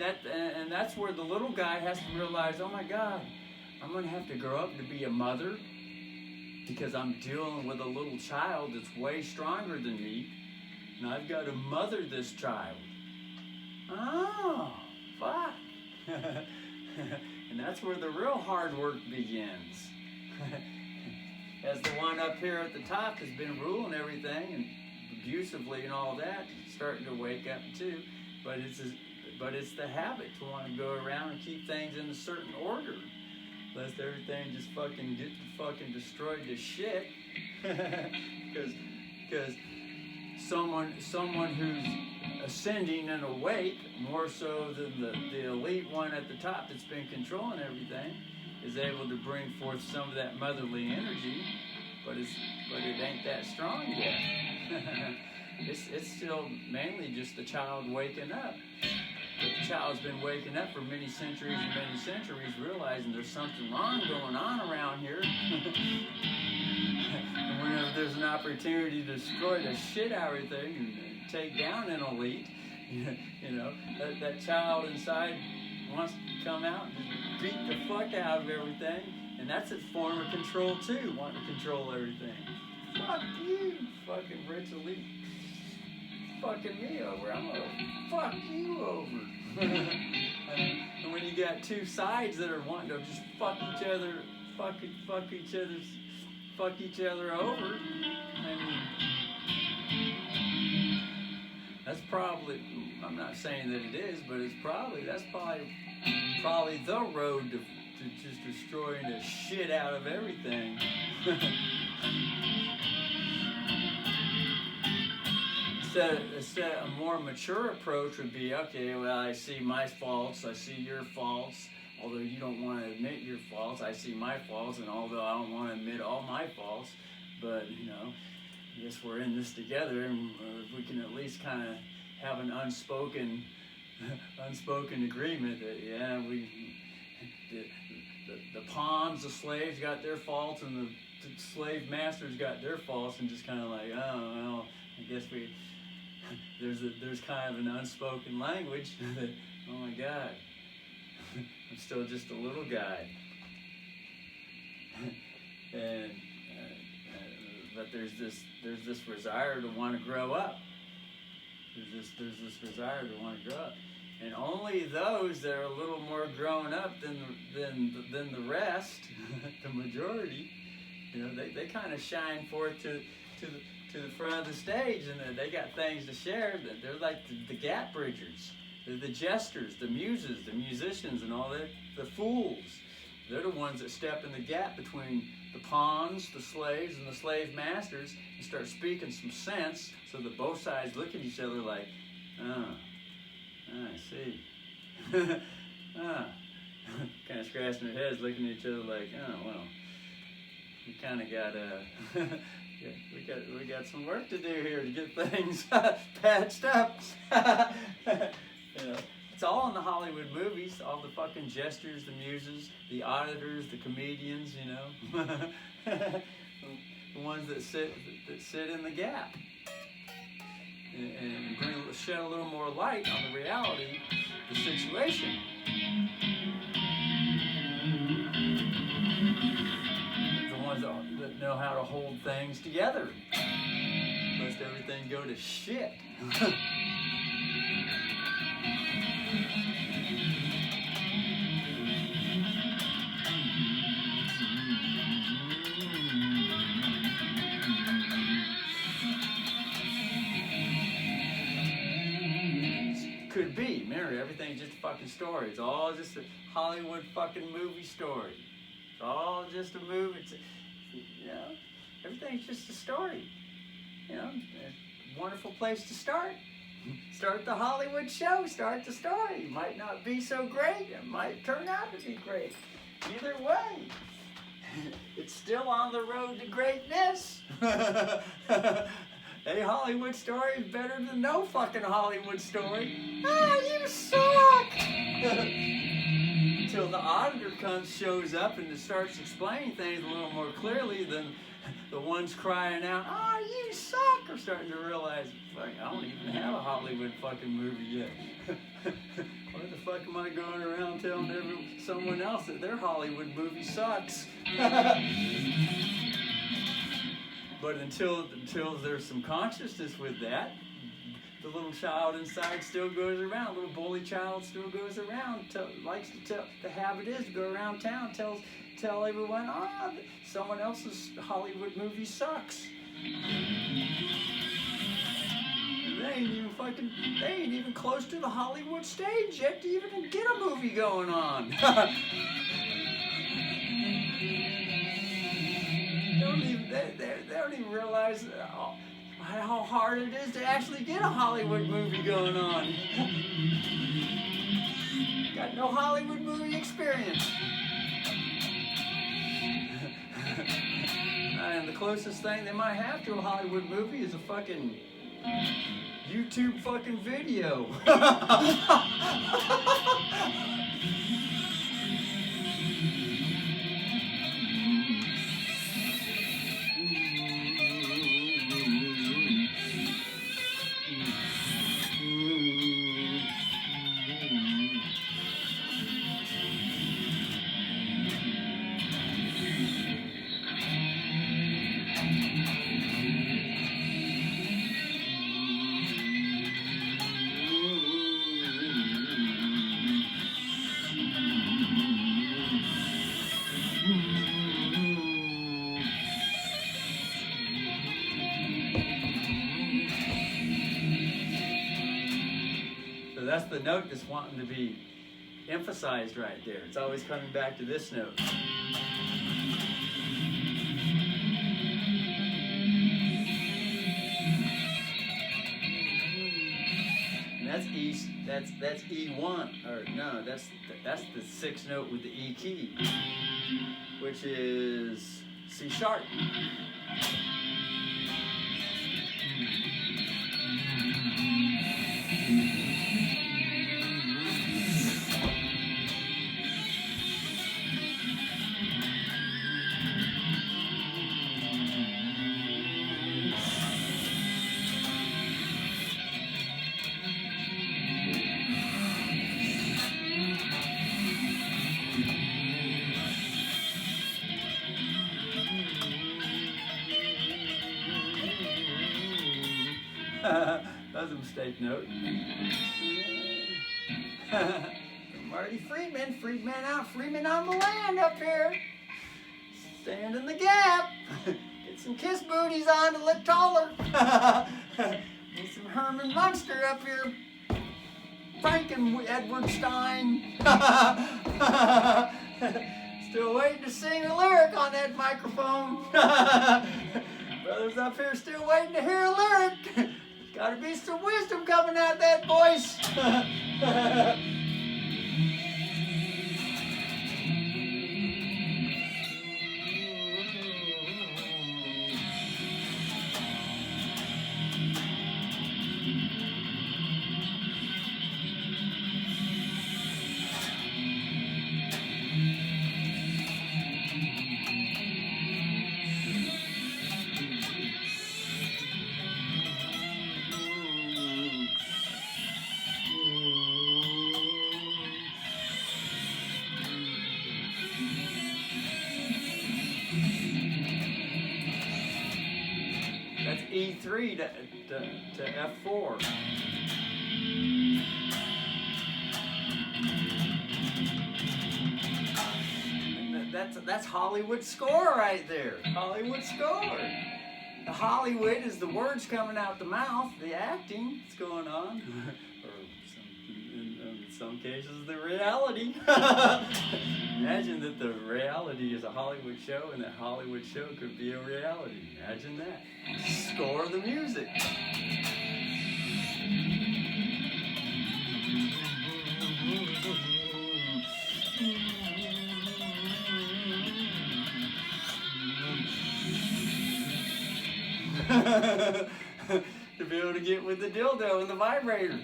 And that's where the little guy has to realize, oh my God, I'm going to have to grow up to be a mother, because I'm dealing with a little child that's way stronger than me, and I've got to mother this child. Oh, fuck. And that's where the real hard work begins. As the one up here at the top has been ruling everything and abusively and all that, starting to wake up too. But it's the habit to want to go around and keep things in a certain order, lest everything just fucking get fucking destroyed to shit. Because someone who's ascending and awake, more so than the elite one at the top that's been controlling everything, is able to bring forth some of that motherly energy, but it ain't that strong yet. It's still mainly just the child waking up. But the child's been waking up for many centuries and many centuries, realizing there's something wrong going on around here. And whenever there's an opportunity to destroy the shit out of everything and take down an elite, you know, that child inside wants to come out and just beat the fuck out of everything. And that's a form of control too, wanting to control everything. Fuck you, fucking rich elite. Fucking me over, I'm gonna fuck you over. And when you got two sides that are wanting to just fuck each other over, I mean, that's probably, I'm not saying that it is, but that's probably the road to just destroying the shit out of everything. Instead, a more mature approach would be, okay, well, I see my faults, I see your faults, although you don't want to admit your faults, I see my faults, and although I don't want to admit all my faults, but, you know, I guess we're in this together, and if we can at least kind of have an unspoken agreement that, yeah, the pawns, the slaves got their faults, and the slave masters got their faults, and just kind of like, oh, well, I guess there's kind of an unspoken language that, oh my God, I'm still just a little guy. And but there's this desire to want to grow up. There's this desire to want to grow up, and only those that are a little more grown up than the rest, the majority, you know, they kind of shine forth to the front of the stage, and they got things to share. They're like the gap bridgers. They're the jesters, the muses, the musicians, and all that. The fools. They're the ones that step in the gap between the pawns, the slaves, and the slave masters, and start speaking some sense, so that both sides look at each other like, I see. Kind of scratching their heads, looking at each other like, oh, well, we kind of got yeah, we got some work to do here to get things patched up. You know, it's all in the Hollywood movies. All the fucking jesters, the muses, the auditors, the comedians. You know, the ones that sit in the gap and shed a little more light on the reality of the situation. That know how to hold things together, lest everything go to shit. Could be, remember, everything's just a fucking story. It's all just a Hollywood fucking movie story. It's all just a movie. You know, everything's just a story. You know, a wonderful place to start. Start the Hollywood show. Start the story. It might not be so great. It might turn out to be great. Either way, it's still on the road to greatness. A Hollywood story is better than no fucking Hollywood story. Ah, you suck! Until the auditor shows up and starts explaining things a little more clearly than the ones crying out, "Oh, you suck!" are starting to realize, fuck, I don't even have a Hollywood fucking movie yet. Why the fuck am I going around telling someone else that their Hollywood movie sucks? But until there's some consciousness with that, the little child inside still goes around. Little bully child still goes around. Likes to tell. The habit is to go around town, tell everyone, someone else's Hollywood movie sucks. They ain't even close to the Hollywood stage yet to even get a movie going on. They don't even realize how hard it is to actually get a Hollywood movie going on. Got no Hollywood movie experience. And the closest thing they might have to a Hollywood movie is a fucking YouTube fucking video. That's the note that's wanting to be emphasized right there. It's always coming back to this note. And that's E. That's E1, or no, that's the sixth note with the E key, which is C sharp. That was a mistake note. Marty Friedman, Friedman out, Freeman on the land up here. Stand in the gap. Get some kiss booties on to look taller. Get some Herman Munster up here. Franken Edward Stein. Still waiting to sing a lyric on that microphone. Brothers up here still waiting to hear a lyric. Gotta be some wisdom coming out of that voice. That's E3 to F4. And that's Hollywood score right there. Hollywood score. The Hollywood is the words coming out the mouth, the acting that's going on. Or in some cases, the reality. Imagine that the reality is a Hollywood show, and that Hollywood show could be a reality. Imagine that. Score the music. To be able to get with the dildo and the vibrator.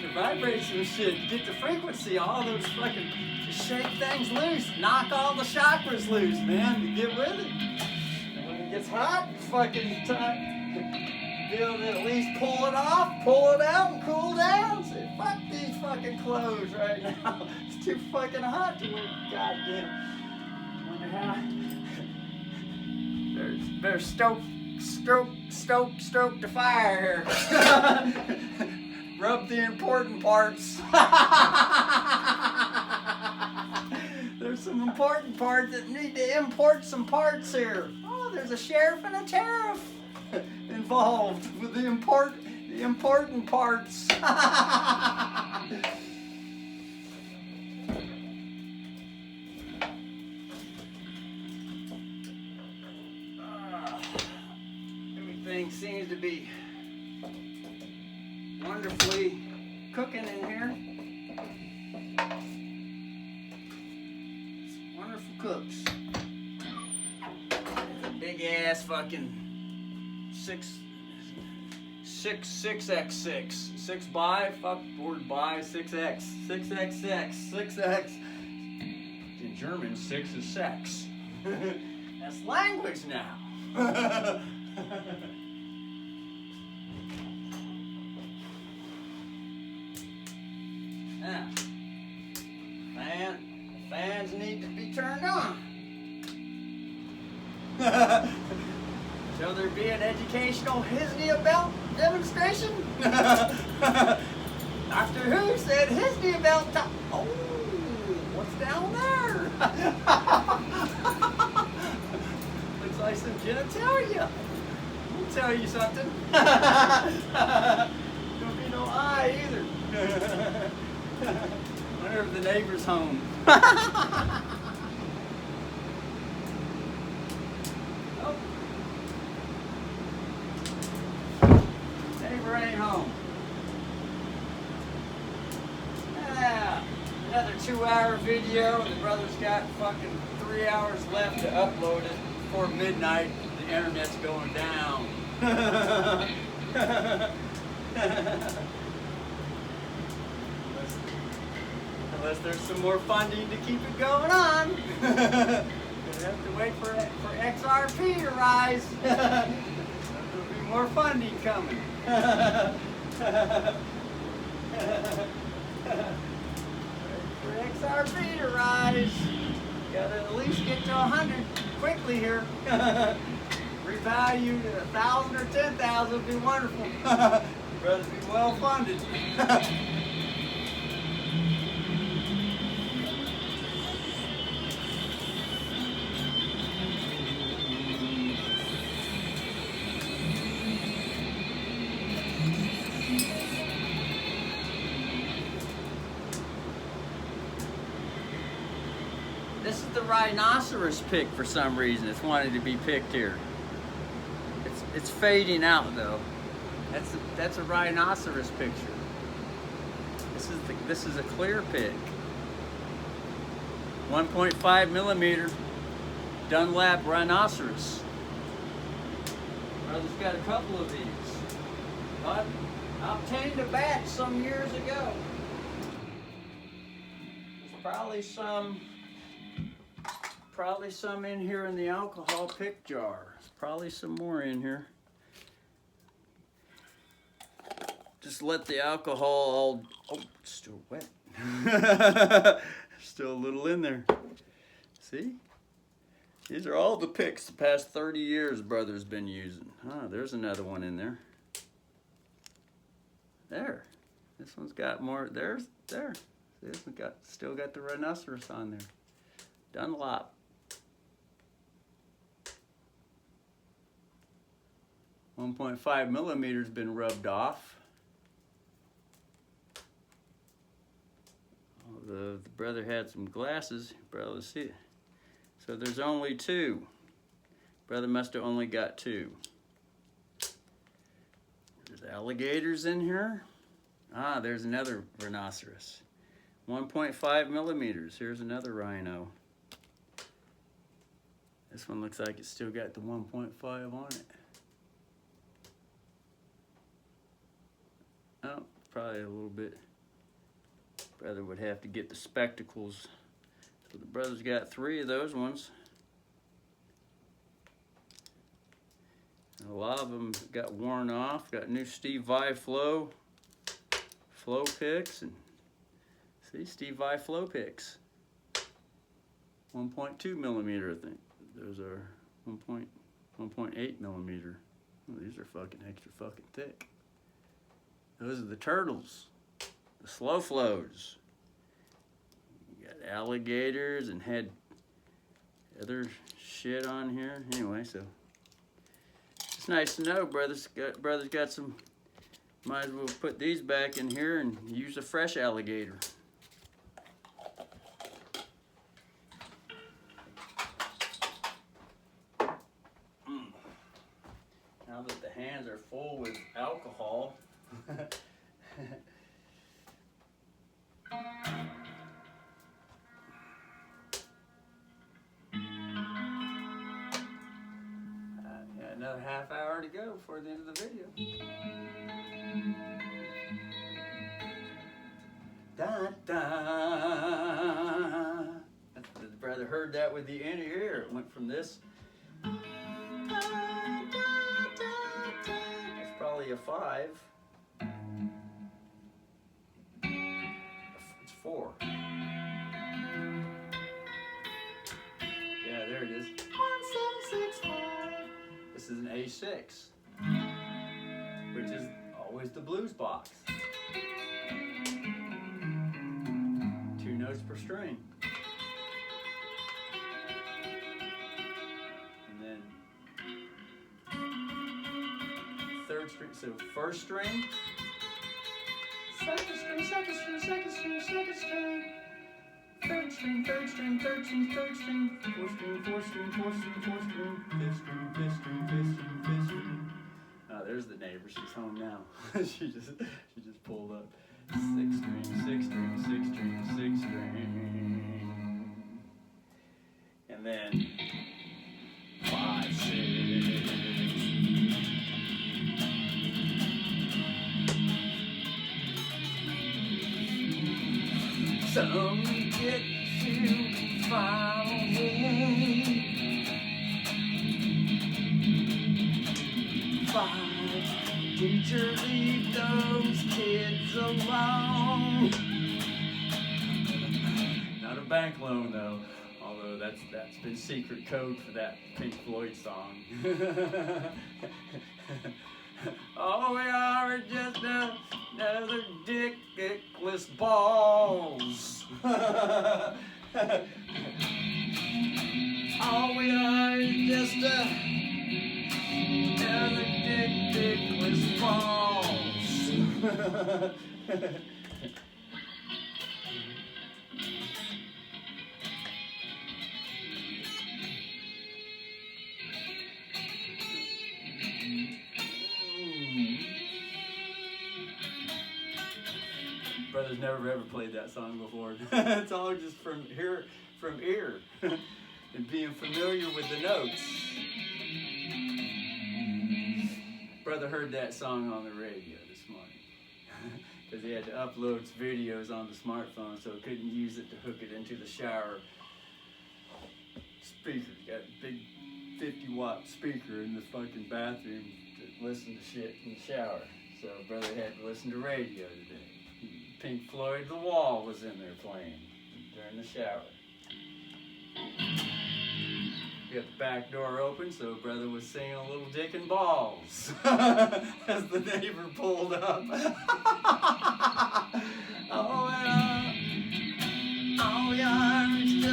To vibrate some shit, get the frequency, all those fucking, shake things loose, knock all the chakras loose, man, to get with it. And when it gets hot, fucking time, be able to at least pull it off, pull it out, and cool down. Say, fuck these fucking clothes right now. It's too fucking hot to wear. Goddamn. Wonder how. Better stoke the fire here. Rub the important parts. There's some important parts that need to import some parts here. Oh, there's a sheriff and a tariff involved with the important parts. Everything seems to be wonderfully cooking in here. Wonderful cooks. It's a big ass fucking 6x6. 6 by, fuck, word by, 6x. 6x. In German, 6 is sex. That's language now. Now, fans need to be turned on. Shall there be an educational Hisnia belt demonstration? Doctor Who said Hisnia belt top. Oh, what's down there? Looks like some genitalia. I'll tell you something. Don't be no eye either. Wonder if the neighbor's home. Oh. Neighbor ain't home. Yeah. Another 2-hour video. The brother's got fucking 3 hours left to upload it before midnight. The internet's going down. Unless there's some more funding to keep it going on. Gonna have to wait for XRP to rise. There'll be more funding coming. Wait for XRP to rise. Gotta at least get to 100 quickly here. Revalue to 1,000 or 10,000 would be wonderful. Brothers be well funded. This is the rhinoceros pick for some reason. It's wanted to be picked here. It's fading out though. That's a rhinoceros picture. This is a clear pick. 1.5 millimeter Dunlap rhinoceros. Brother's got a couple of these. But I obtained a batch some years ago. There's probably some in here in the alcohol pick jar. There's probably some more in here. Just let the alcohol all, oh, it's still wet. Still a little in there. See? These are all the picks the past 30 years brother's been using. Ah, there's another one in there. There. This one's got more, there. This one's still got the rhinoceros on there. Dunlop. .5 millimeters been rubbed off. Oh, the brother had some glasses. Brother, see it. So there's only 2. Brother must have only got 2. There's alligators in here. Ah, there's another rhinoceros. 1.5 millimeters. Here's another rhino. This one looks like it's still got the 1.5 on it. Oh, probably a little bit. Brother would have to get the spectacles. So the brother's got 3 of those ones. And a lot of them got worn off. Got new Steve Vai flow picks, and see, Steve Vai flow picks. 1.2 millimeter, I think. Those are 1. 1.8 millimeter. Oh, these are fucking extra fucking thick. Those are the turtles, the slow flows. You got alligators and had other shit on here. Anyway, so it's nice to know, brothers got some. Might as well put these back in here and use a fresh alligator. Now that the hands are full with alcohol, got another half hour to go before the end of the video. Da, da. The brother heard that with the inner ear. It went from this. It's probably a 5. It's 4. Yeah, there it is. 1765. This is an A6, which is always the blues box. 2 notes per string. And then 3rd string, so 1st string, 2nd string, 2nd string, 2nd string, 2nd string, 3rd string, 3rd string, 3rd string, 3rd string, 4th string, 4th string, 4th string, 4th string, 5th string, 5th string, 5th string, 5th string. Oh, there's the neighbor. She's home now. she just pulled up. 6th string, 6th string, 6th string, 6th string. And then 5, 6. Some get to follow me. 5. Teacher, leave those kids alone. Not a bank loan though, although that's been secret code for that Pink Floyd song. All we are is just another dickless balls. All we are is just another dickless balls. Brother's never ever played that song before. It's all just from ear and being familiar with the notes. Brother heard that song on the radio this morning because he had to upload videos on the smartphone, so he couldn't use it to hook it into the shower speaker. He got a big 50-watt speaker in the fucking bathroom to listen to shit in the shower. So brother had to listen to radio today. Pink Floyd, The Wall was in there playing during the shower. We got the back door open, so brother was singing a little dick and balls as the neighbor pulled up. Oh yeah, it's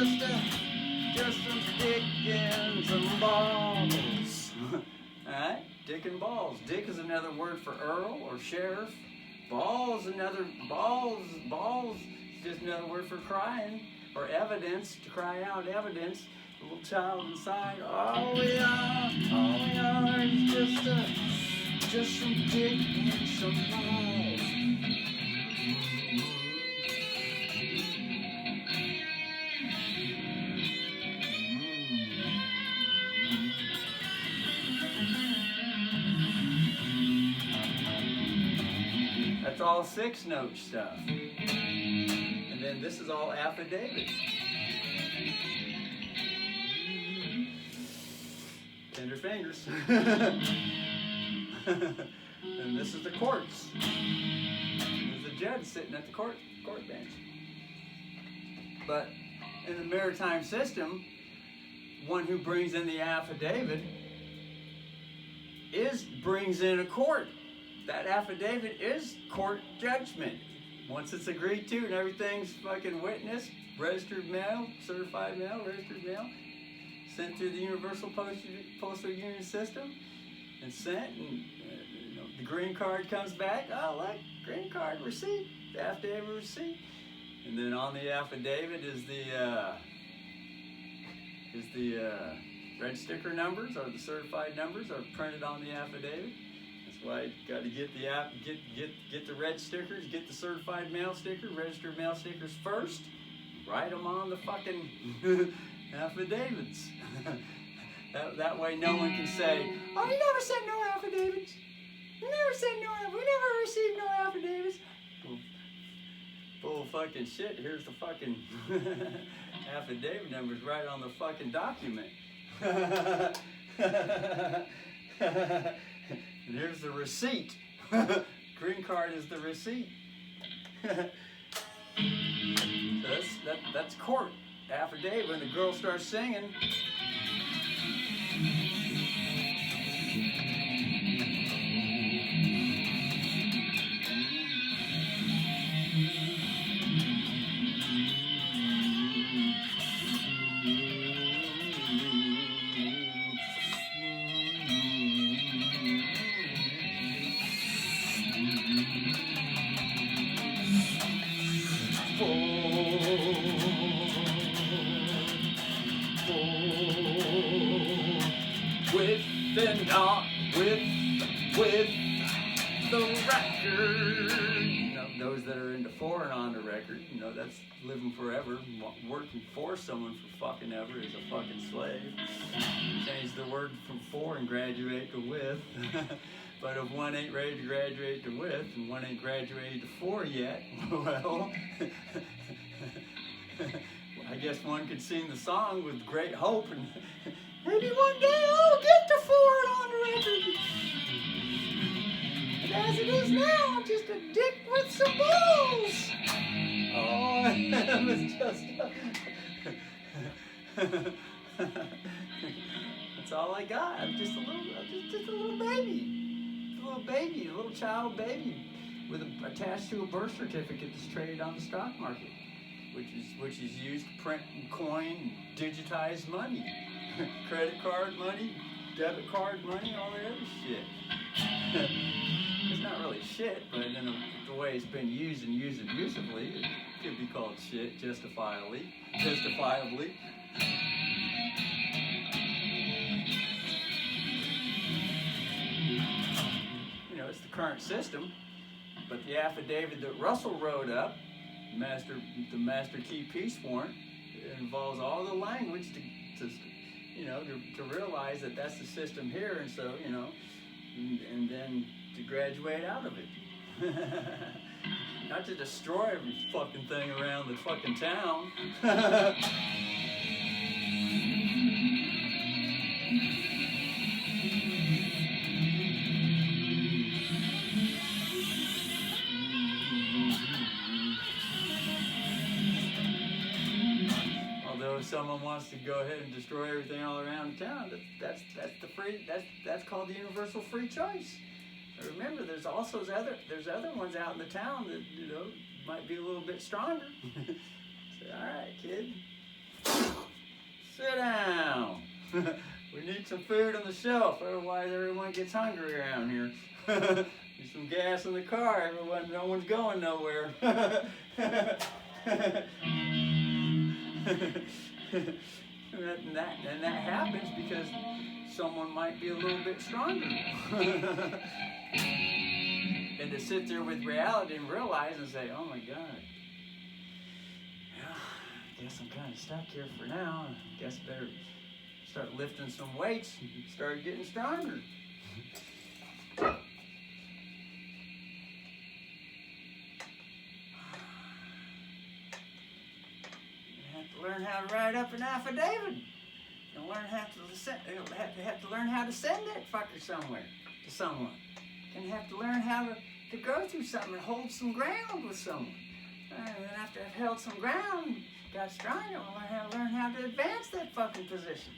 just some dick and some balls. Alright, dick and balls. Dick is another word for earl or sheriff. Balls is just another word for crying or evidence, to cry out evidence. A little child inside. All we are is just some dick and some balls. That's all 6-note stuff. And then this is all affidavit. Tender fingers. And this is the courts. There's a judge sitting at the court bench. But in the maritime system, one who brings in the affidavit brings in a court. That affidavit is court judgment. Once it's agreed to and everything's fucking witnessed, registered mail, certified mail, registered mail, sent through the Universal Postal Union system, and sent, and the green card comes back. Oh, look, green card receipt, the affidavit receipt, and then on the affidavit is the red sticker numbers, or the certified numbers are printed on the affidavit. That's why you got to get the red stickers, get the certified mail sticker, registered mail stickers first. Write them on the fucking affidavits. that way no one can say, oh, you never sent no affidavits. You never sent we never received no affidavits. Full fucking shit. Here's the fucking affidavit numbers right on the fucking document. And here's the receipt. Green card is the receipt. So that's court affidavit. When the girl starts singing, with the record. Those that are into for and on the record, that's living forever. Working for someone for fucking ever is a fucking slave. Change the word from for and graduate to with. But if one ain't ready to graduate to with, and one ain't graduated to for yet, well, I guess one could sing the song with great hope, and maybe one day I'll get to for and on the record. But as it is now, I'm just a dick with some balls. Oh, I am. It's just that's all I got. I'm just a little baby. A little child baby attached to a birth certificate that's traded on the stock market, which is used to print and coin and digitize money. Credit card money, debit card money, all that other shit. It's not really shit, but in the way it's been used and used abusively, it could be called shit justifiably. It's the current system, but the affidavit that Russell wrote up, the master key peace warrant, it involves all the language to realize that that's the system here, and so, and then to graduate out of it. Not to destroy every fucking thing around the fucking town. If someone wants to go ahead and destroy everything all around town, that's called the universal free choice. But remember, there's other ones out in the town that might be a little bit stronger. Say, all right, kid, sit down. We need some food on the shelf, otherwise everyone gets hungry around here. Need some gas in the car. No one's going nowhere. And that happens because someone might be a little bit stronger. And to sit there with reality and realize and say, oh my God, I guess I'm kind of stuck here for now. I guess I better start lifting some weights and start getting stronger. Learn how to write up an affidavit. You'll learn how to learn how to send that fucker somewhere to someone. You're gonna have to learn how to go through something and hold some ground with someone. And then after I've held some ground, got stronger, I'll learn how to advance that fucking position.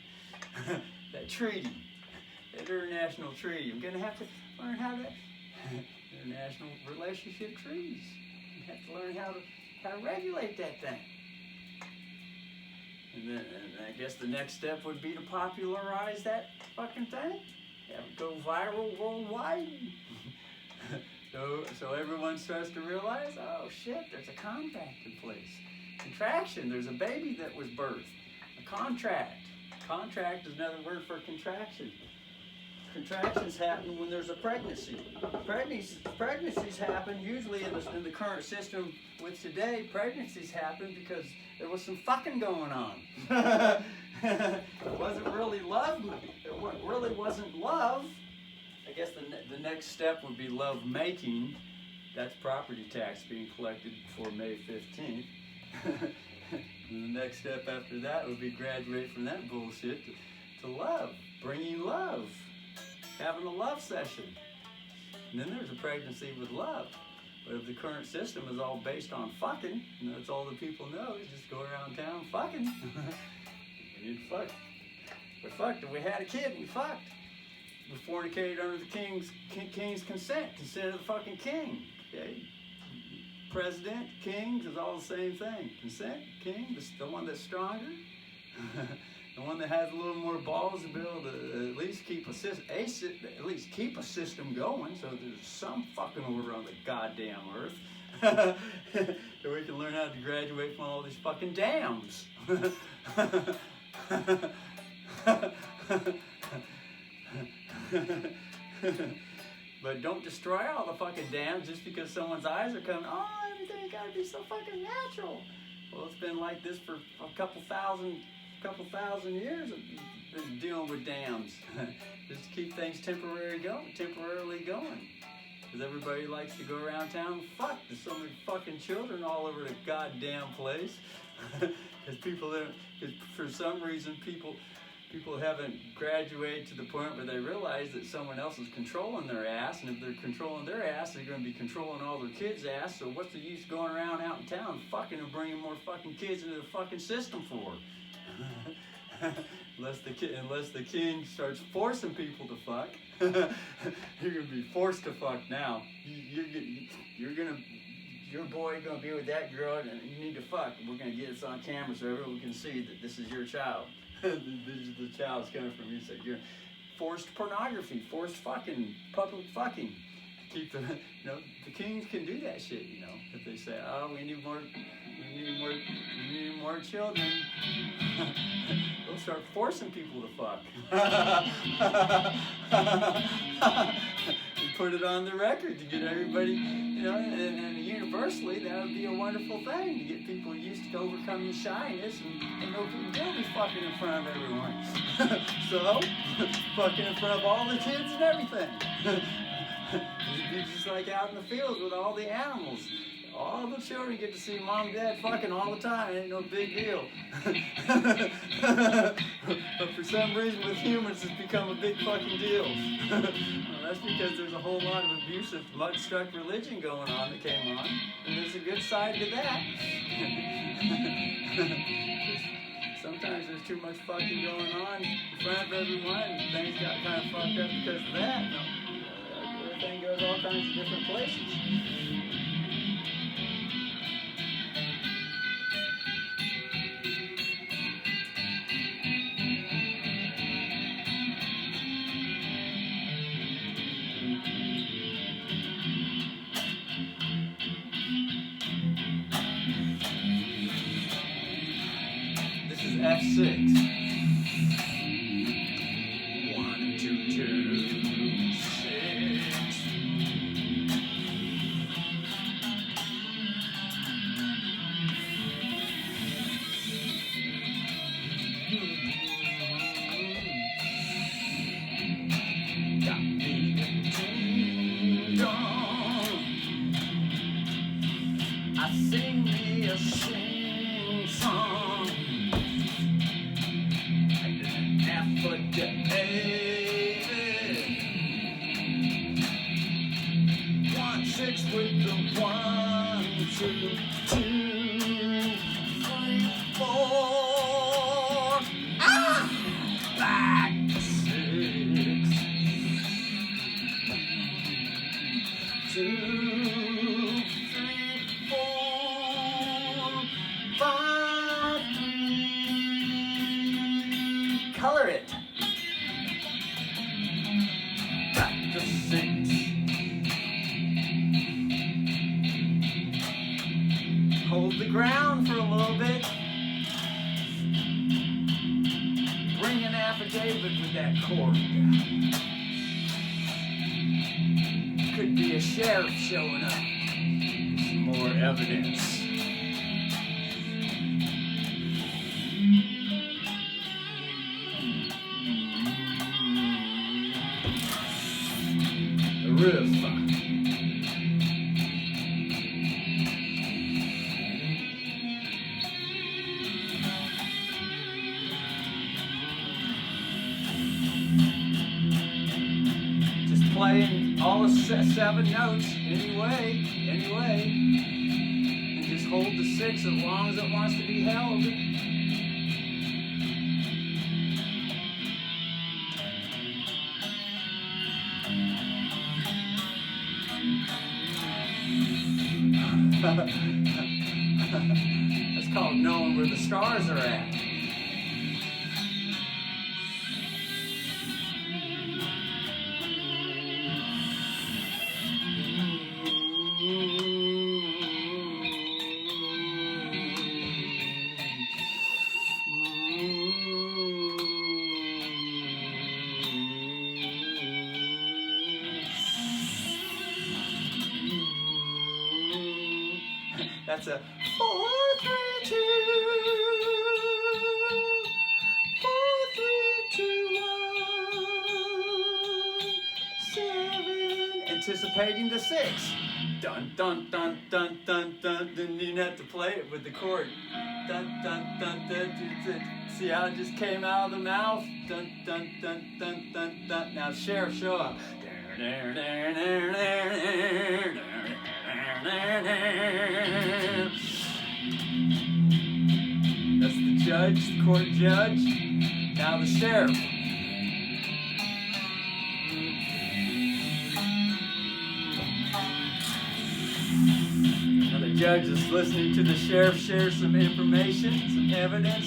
That treaty. international tree. I'm gonna have to learn how to international relationship trees. You have to learn how to regulate that thing. And I guess the next step would be to popularize that fucking thing. Have it go viral worldwide. So everyone starts to realize, oh shit, there's a contract in place. Contraction, there's a baby that was birthed. A contract. Contract is another word for contraction. Contractions happen when there's a pregnancy. Pregnancies happen usually in the current system with today. Pregnancies happen because there was some fucking going on. It wasn't really love. It really wasn't love. I guess the next step would be love making. That's property tax being collected before May 15th. And the next step after that would be graduate from that bullshit to love, bringing love, having a love session. And then there's a pregnancy with love. But if the current system is all based on fucking, and that's all the people know, is just go around town fucking. We need to fuck. We fucked. If we had a kid, we fucked. We fornicated under the king's consent of the fucking king. Okay? President, kings is all the same thing. Consent, king, the one that's stronger, the one that has a little more balls to be able to at least keep a system going, so there's some fucking order on the goddamn earth, so we can learn how to graduate from all these fucking dams. But don't destroy all the fucking dams just because someone's eyes are coming, oh, everything's gotta be so fucking natural. Well, it's been like this for a couple thousand years of been dealing with dams. Just to keep things temporarily going. Because everybody likes to go around town and fuck. There's so many fucking children all over the goddamn place. Because for some reason people haven't graduated to the point where they realize that someone else is controlling their ass, and if they're controlling their ass, they're going to be controlling all their kids' ass, so what's the use going around out in town fucking and bringing more fucking kids into the fucking system for? Unless the king starts forcing people to fuck, you're going to be forced to fuck now. Your boy gonna be with that girl, and you need to fuck. We're gonna get this on camera so everyone can see that this is your child. The child's coming from you. So you're forced pornography, forced fucking, public fucking. Keep the kings can do that shit. If they say, oh, we need more children, they'll start forcing people to fuck. And put it on the record to get everybody, and universally that would be a wonderful thing to get people used to overcoming shyness and no people will be fucking in front of everyone. So, fucking in front of all the kids and everything. It'd be just like out in the fields with all the animals. All the children get to see mom and dad fucking all the time. It ain't no big deal. But for some reason with humans it's become a big fucking deal. Well, that's because there's a whole lot of abusive mud-struck religion going on that came on. And there's a good side to that. Sometimes there's too much fucking going on in front of everyone and things got kind of fucked up because of that. Everything goes all kinds of different places. This is F6. 1, 2, 2, 6. Got me a dong. I sing me a sing song. One, 6 with the 1, 2, 2, 3, 4. Ah! Back to 6. 3, 4, 5, 3. Color it. Back to 6. Hold the ground for a little bit. Bring an affidavit with that chord. Could be a sheriff showing up. Some more evidence. The riff. Playing all the 7 notes anyway, and just hold the 6 as long as it wants to be held. That's called knowing where the stars are at. That's a 4, 3, 2, 4, 3, 2, 1, 7. Anticipating the 6. Dun dun dun dun dun dun. Then you have to play it with the chord. Dun dun dun dun dun. See how it just came out of the mouth? Dun dun dun dun dun dun. Now sheriff, show up. That's the judge, the court judge. Now the sheriff. Now the judge is listening to the sheriff share some information, some evidence.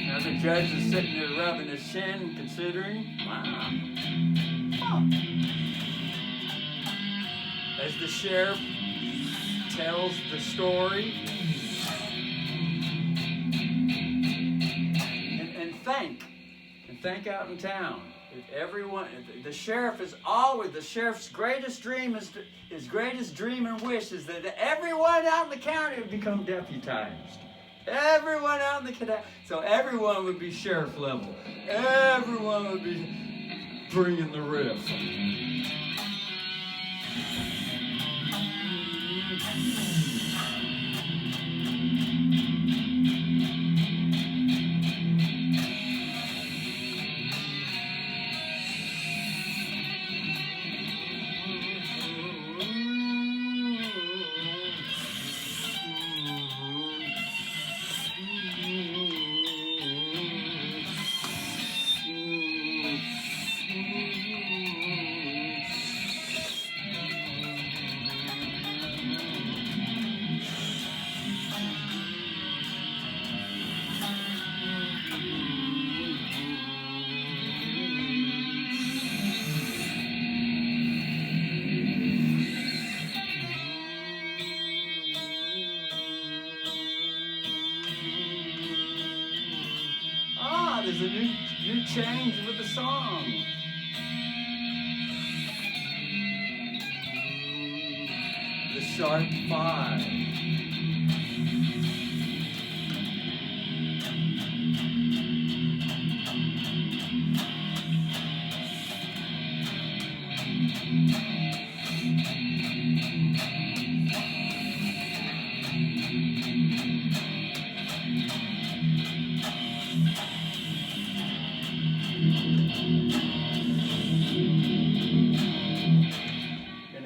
Now the judge is sitting there rubbing his chin, considering, wow. Huh. As the sheriff tells the story, and thank out in town. Everyone, the sheriff is always, the sheriff's greatest dream is his greatest dream and wish is that everyone out in the county would become deputized. Everyone out in the county, so everyone would be sheriff level. Everyone would be bringing the riff. There's a new change with the song. The sharp 5.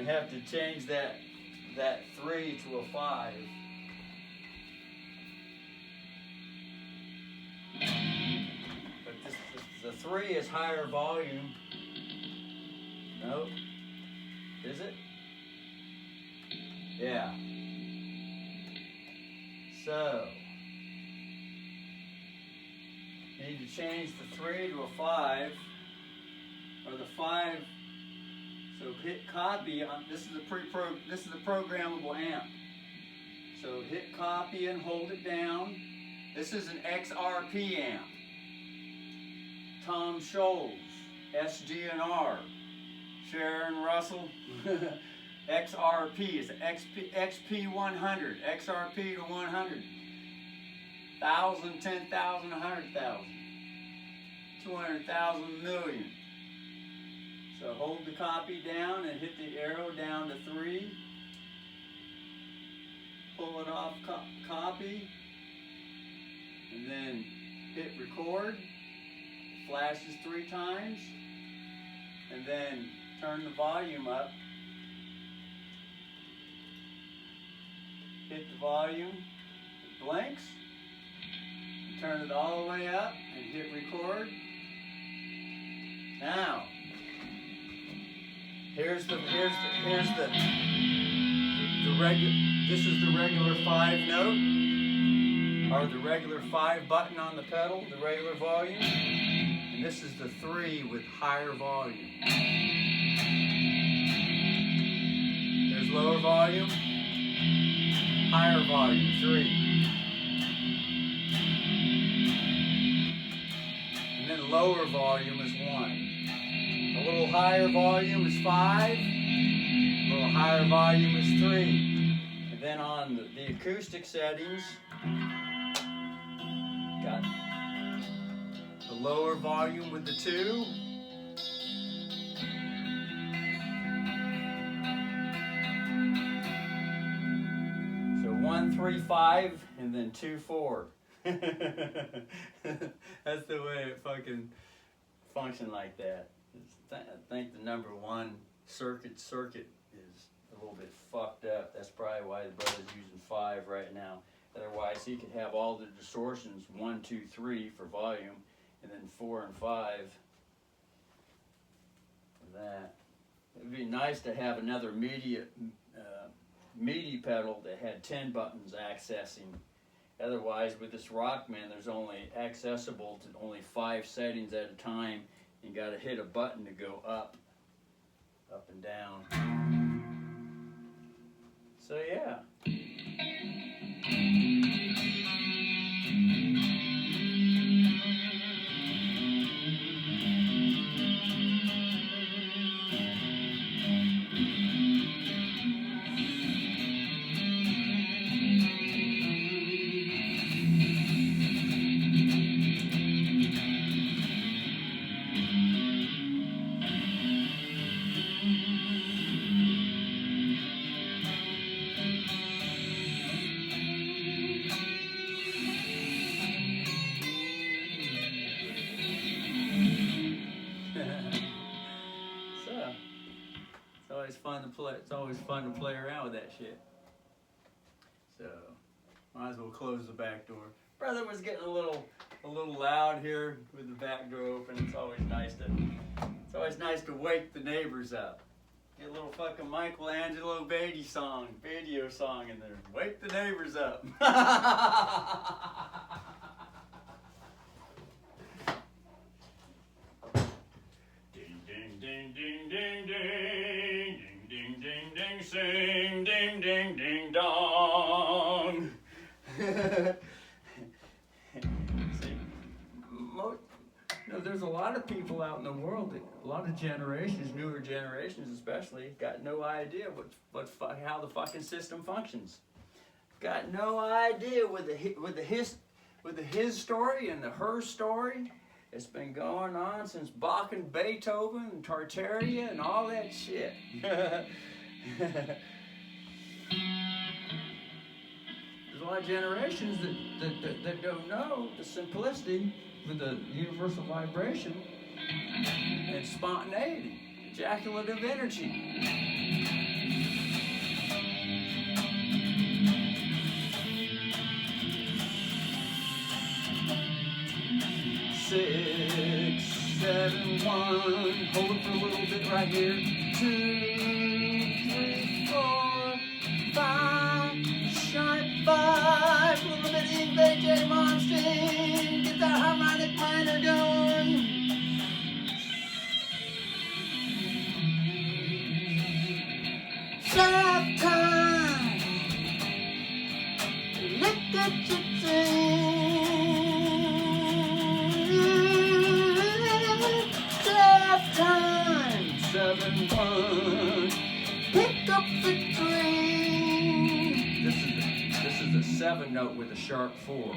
Have to change that 3 to a 5. But this is The 3 is higher volume. Nope. Is it? Yeah. So, you need to change the 3 to a 5, or the 5. So hit copy on, this is a programmable amp. So hit copy and hold it down. This is an XRP amp. Tom Scholes, SG&R, Sharon Russell, XRP is XP 100, XRP to 100, 1,000, 10,000, 100,000, 200,000, million. So hold the copy down and hit the arrow down to 3. Pull it off copy. And then hit record. Flashes 3 times. And then turn the volume up. Hit the volume. It blinks. Turn it all the way up and hit record. Now, this is the regular 5 note, or the regular 5 button on the pedal, the regular volume, and this is the 3 with higher volume. There's lower volume, higher volume, 3. And then lower volume is 1. A little higher volume is 5. A little higher volume is 3. And then on the acoustic settings, got the lower volume with the 2. So 1, 3, 5, and then 2, 4. That's the way it fucking functions like that. I think the number 1 circuit is a little bit fucked up. That's probably why the brother's using 5 right now. Otherwise, he could have all the distortions 1, 2, 3 for volume, and then 4 and 5 for that. It'd be nice to have another MIDI pedal that had 10 buttons accessing. Otherwise, with this Rockman, there's only accessible to only 5 settings at a time. You got to hit a button to go up and down. So yeah. It's always fun to play around with that shit. So, might as well close the back door. Brother was getting a little loud here with the back door open. It's always nice to wake the neighbors up. Get a little fucking Michelangelo video song in there. Wake the neighbors up. Ding ding ding ding ding ding. Ding, ding, ding, sing, ding, ding, ding, dong. See, there's a lot of people out in the world, a lot of generations, newer generations especially, got no idea how the fucking system functions. Got no idea with the his story and the her story. It's been going on since Bach and Beethoven and Tartaria and all that shit. There's a lot of generations that don't know the simplicity with the universal vibration and spontaneity, ejaculative energy. 6 7, 1. Hold it for a little bit right here. 2, 3, 4, 5. Sharp 5. A little bit of EJ Monstein. Get that harmonic minor going. Shaft time. Look at your team. Shaft time. 7, 1. Pick up the dream. This is a 7 note with a sharp 4.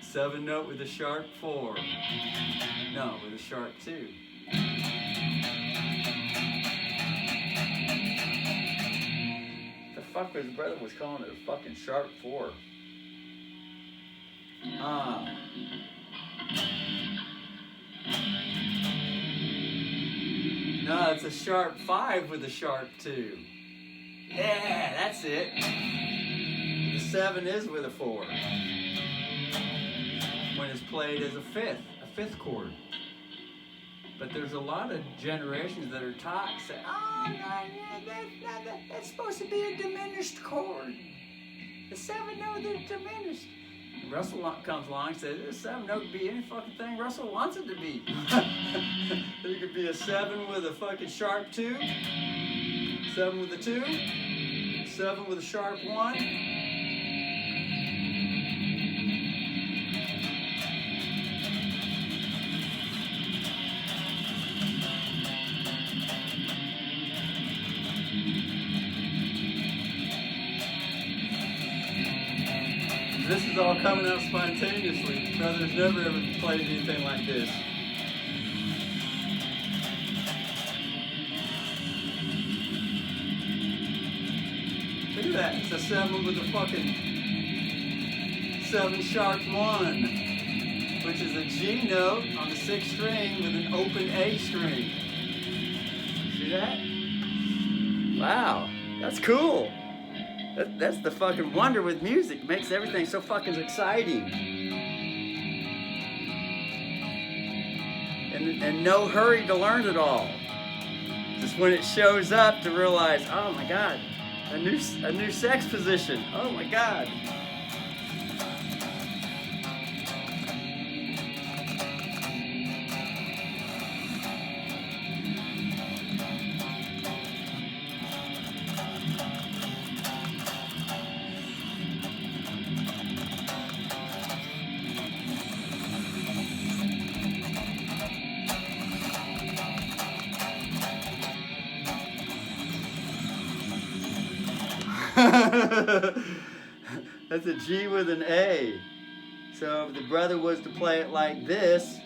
Seven note with a sharp 4. No, with a sharp 2. The fuck his brother was calling it a fucking sharp 4. No, it's a sharp 5 with a sharp 2. Yeah, that's it. The 7 is with a 4. When it's played as a fifth chord. But there's a lot of generations that are taught say, oh, no, that's supposed to be a diminished chord. The 7 note, they're diminished. And Russell comes along and says, this 7 note could be any fucking thing Russell wants it to be. It could be a 7 with a fucking sharp 2, 7 with a 2, 7 with a sharp 1. This is all coming out spontaneously. Brother's never ever played anything like this. Look at that. It's a 7 with a fucking 7 sharp 1, which is a G note on the 6th string with an open A string. See that? Wow, that's cool. That's the fucking wonder with music. It makes everything so fucking exciting. And no hurry to learn it all. Just when it shows up to realize, oh my God, a new sex position. Oh my God. That's a G with an A. So if the brother was to play it like this,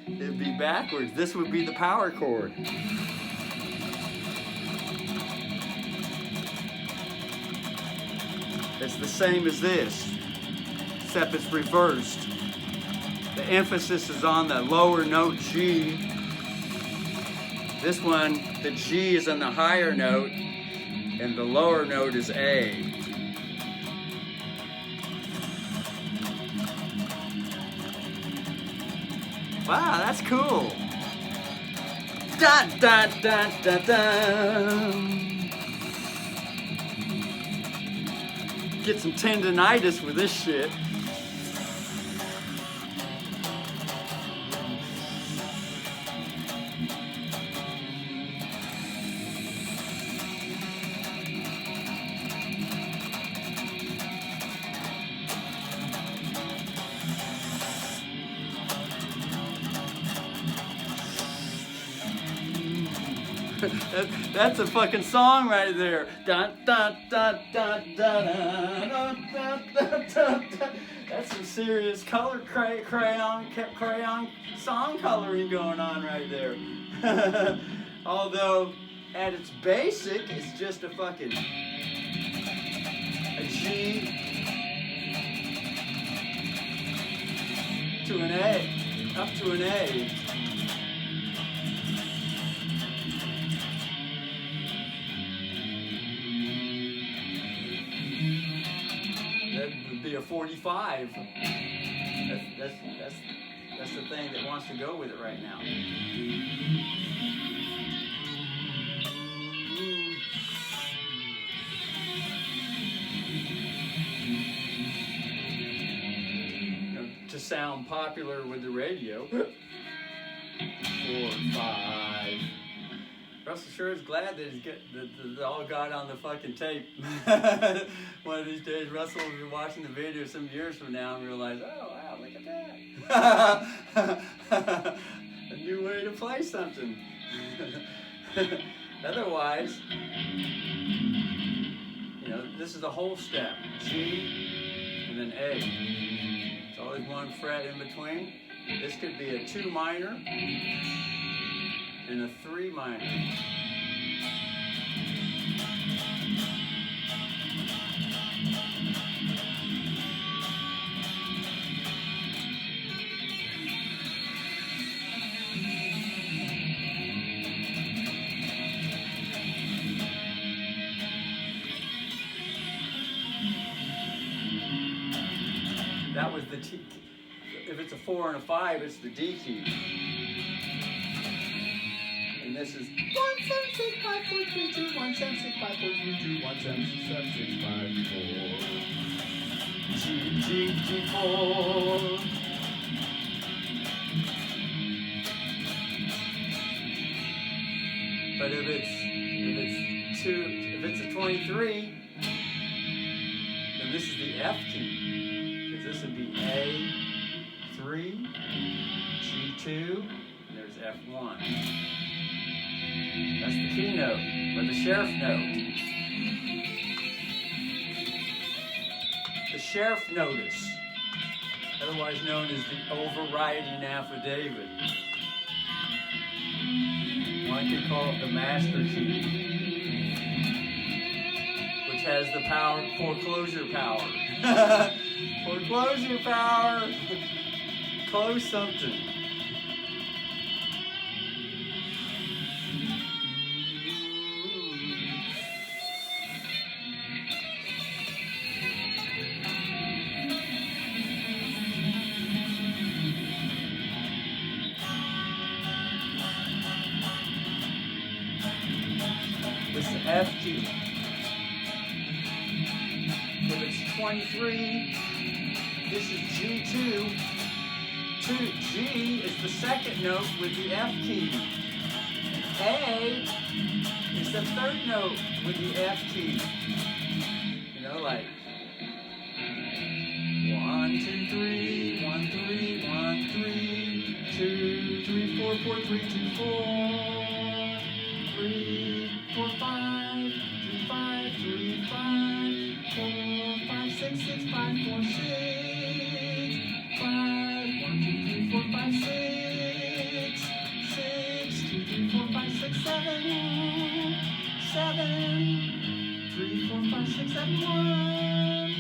it'd be backwards. This would be the power chord. It's the same as this, except it's reversed. The emphasis is on the lower note G. This one, the G is on the higher note, and the lower note is A. Wow, that's cool. Dun, dun, dun, dun, dun. Get some tendonitis with this shit. That's a fucking song right there. Dun, dun, dun, dun, dun, dun, dun, dun, dun, dun. That's some serious color crayon song coloring going on right there. Although at its basic, it's just a fucking a G to an A, up to an A. That would be a a 45. That's the thing that wants to go with it right now. To sound popular with the radio. 4, 5. Russell sure is glad that that all got on the fucking tape. One of these days, Russell will be watching the video some years from now and realize, oh wow, look at that. A new way to play something. Otherwise, this is the whole step. G and then A. It's always one fret in between. This could be a 2 minor and a 3 minor. That was the T. If it's a 4 and a 5, it's the D key. And this is 1765432, 1765432, 1767654. G, G4. But if it's a 23, then this is the F key. Because this would be A3, G2, and there's F1. That's the key note, or the sheriff note. The sheriff notice, otherwise known as the overriding affidavit. One could call it the master key, which has the power, foreclosure power. Foreclosure power! Close something. This is F key. If it's 23, this is G2. G is the second note with the F key. A is the third note with the F key. Like 1, 2, 3, 1, 3, 1, 3, 2, 3, 4, 4, 3, 2, 4, 3, 4, 5, 3, 5, 3, 5, 4, 5, 6, 6, 5, 4, 6, 5, 1, 2, 3, 4, 5, 6, 6, 2, 3, 4, 5, 6, 7, 7, 3, 4, 5, 6, 7, 1,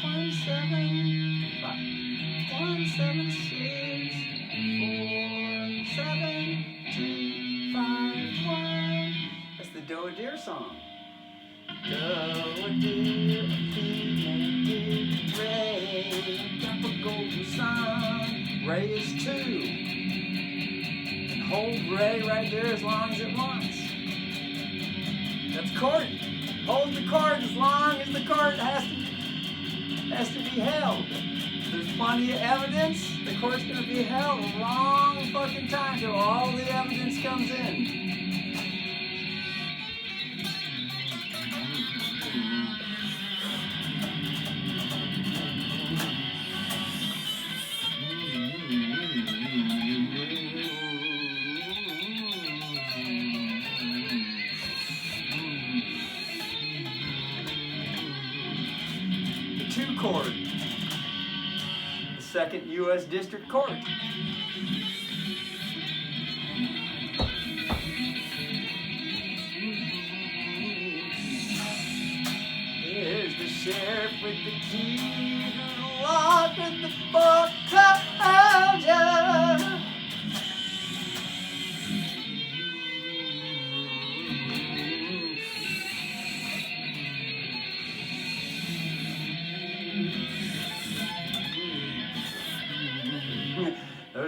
1, 7, 5, 1, 7, 6, 4, 7, 2, 5, 1. That's the Do-A-Deer song. Do-A-Deer, D-A-D, Ray, got the golden sun. Ray is 2. And hold Ray right there as long as it wants. That's chord. Hold the chord as long as the chord has to be held. There's plenty of evidence. The chord's going to be held a long fucking time till all the evidence comes in. Chord, the second U.S. District Court. Here's the sheriff with the key to the lock with the foreclosure.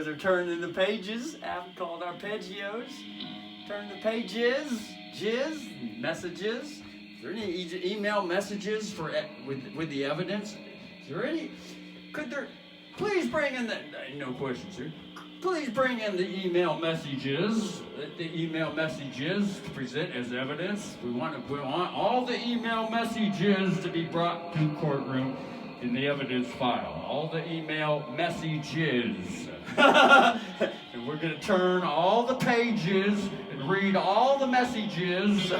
boys are turning the pages. I've called arpeggios. Turn the pages. Messages. Is there any email messages for with the evidence? Is there any? Could there? Please bring in the. No questions, sir. Please bring in the email messages. The email messages to present as evidence. We want all the email messages to be brought to the courtroom in the evidence file. All the email messages. And we're going to turn all the pages and read all the messages so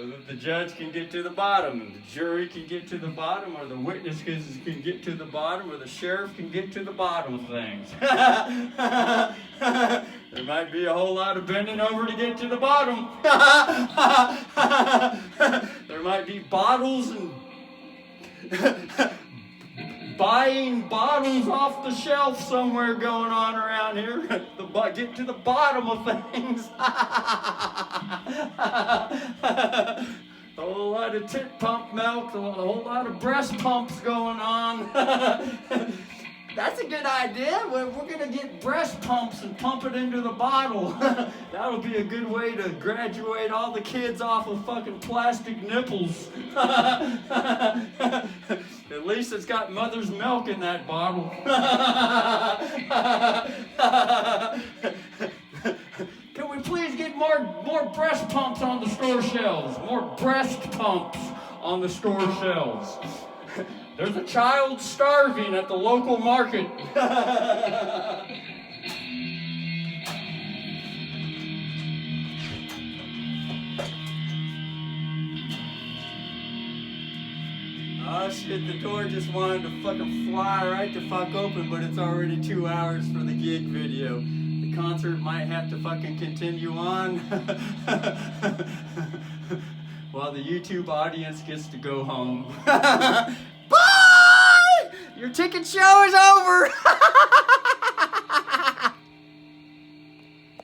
that the judge can get to the bottom, and the jury can get to the bottom, or the witnesses can get to the bottom, or the sheriff can get to the bottom of things. There might be a whole lot of bending over to get to the bottom. There might be bottles and buying bottles off the shelf somewhere going on around here. Get to the bottom of things. A whole lot of tit pump milk, a whole lot of breast pumps going on. That's a good idea. We're going to get breast pumps and pump it into the bottle. That'll be a good way to graduate all the kids off of fucking plastic nipples. At least it's got mother's milk in that bottle. Can we please get more breast pumps on the store shelves? More breast pumps on the store shelves. There's a child starving at the local market. Oh shit, the door just wanted to fucking fly right the fuck open, but it's already 2 hours for the gig video. The concert might have to fucking continue on while the YouTube audience gets to go home. Bye! Your ticket show is over!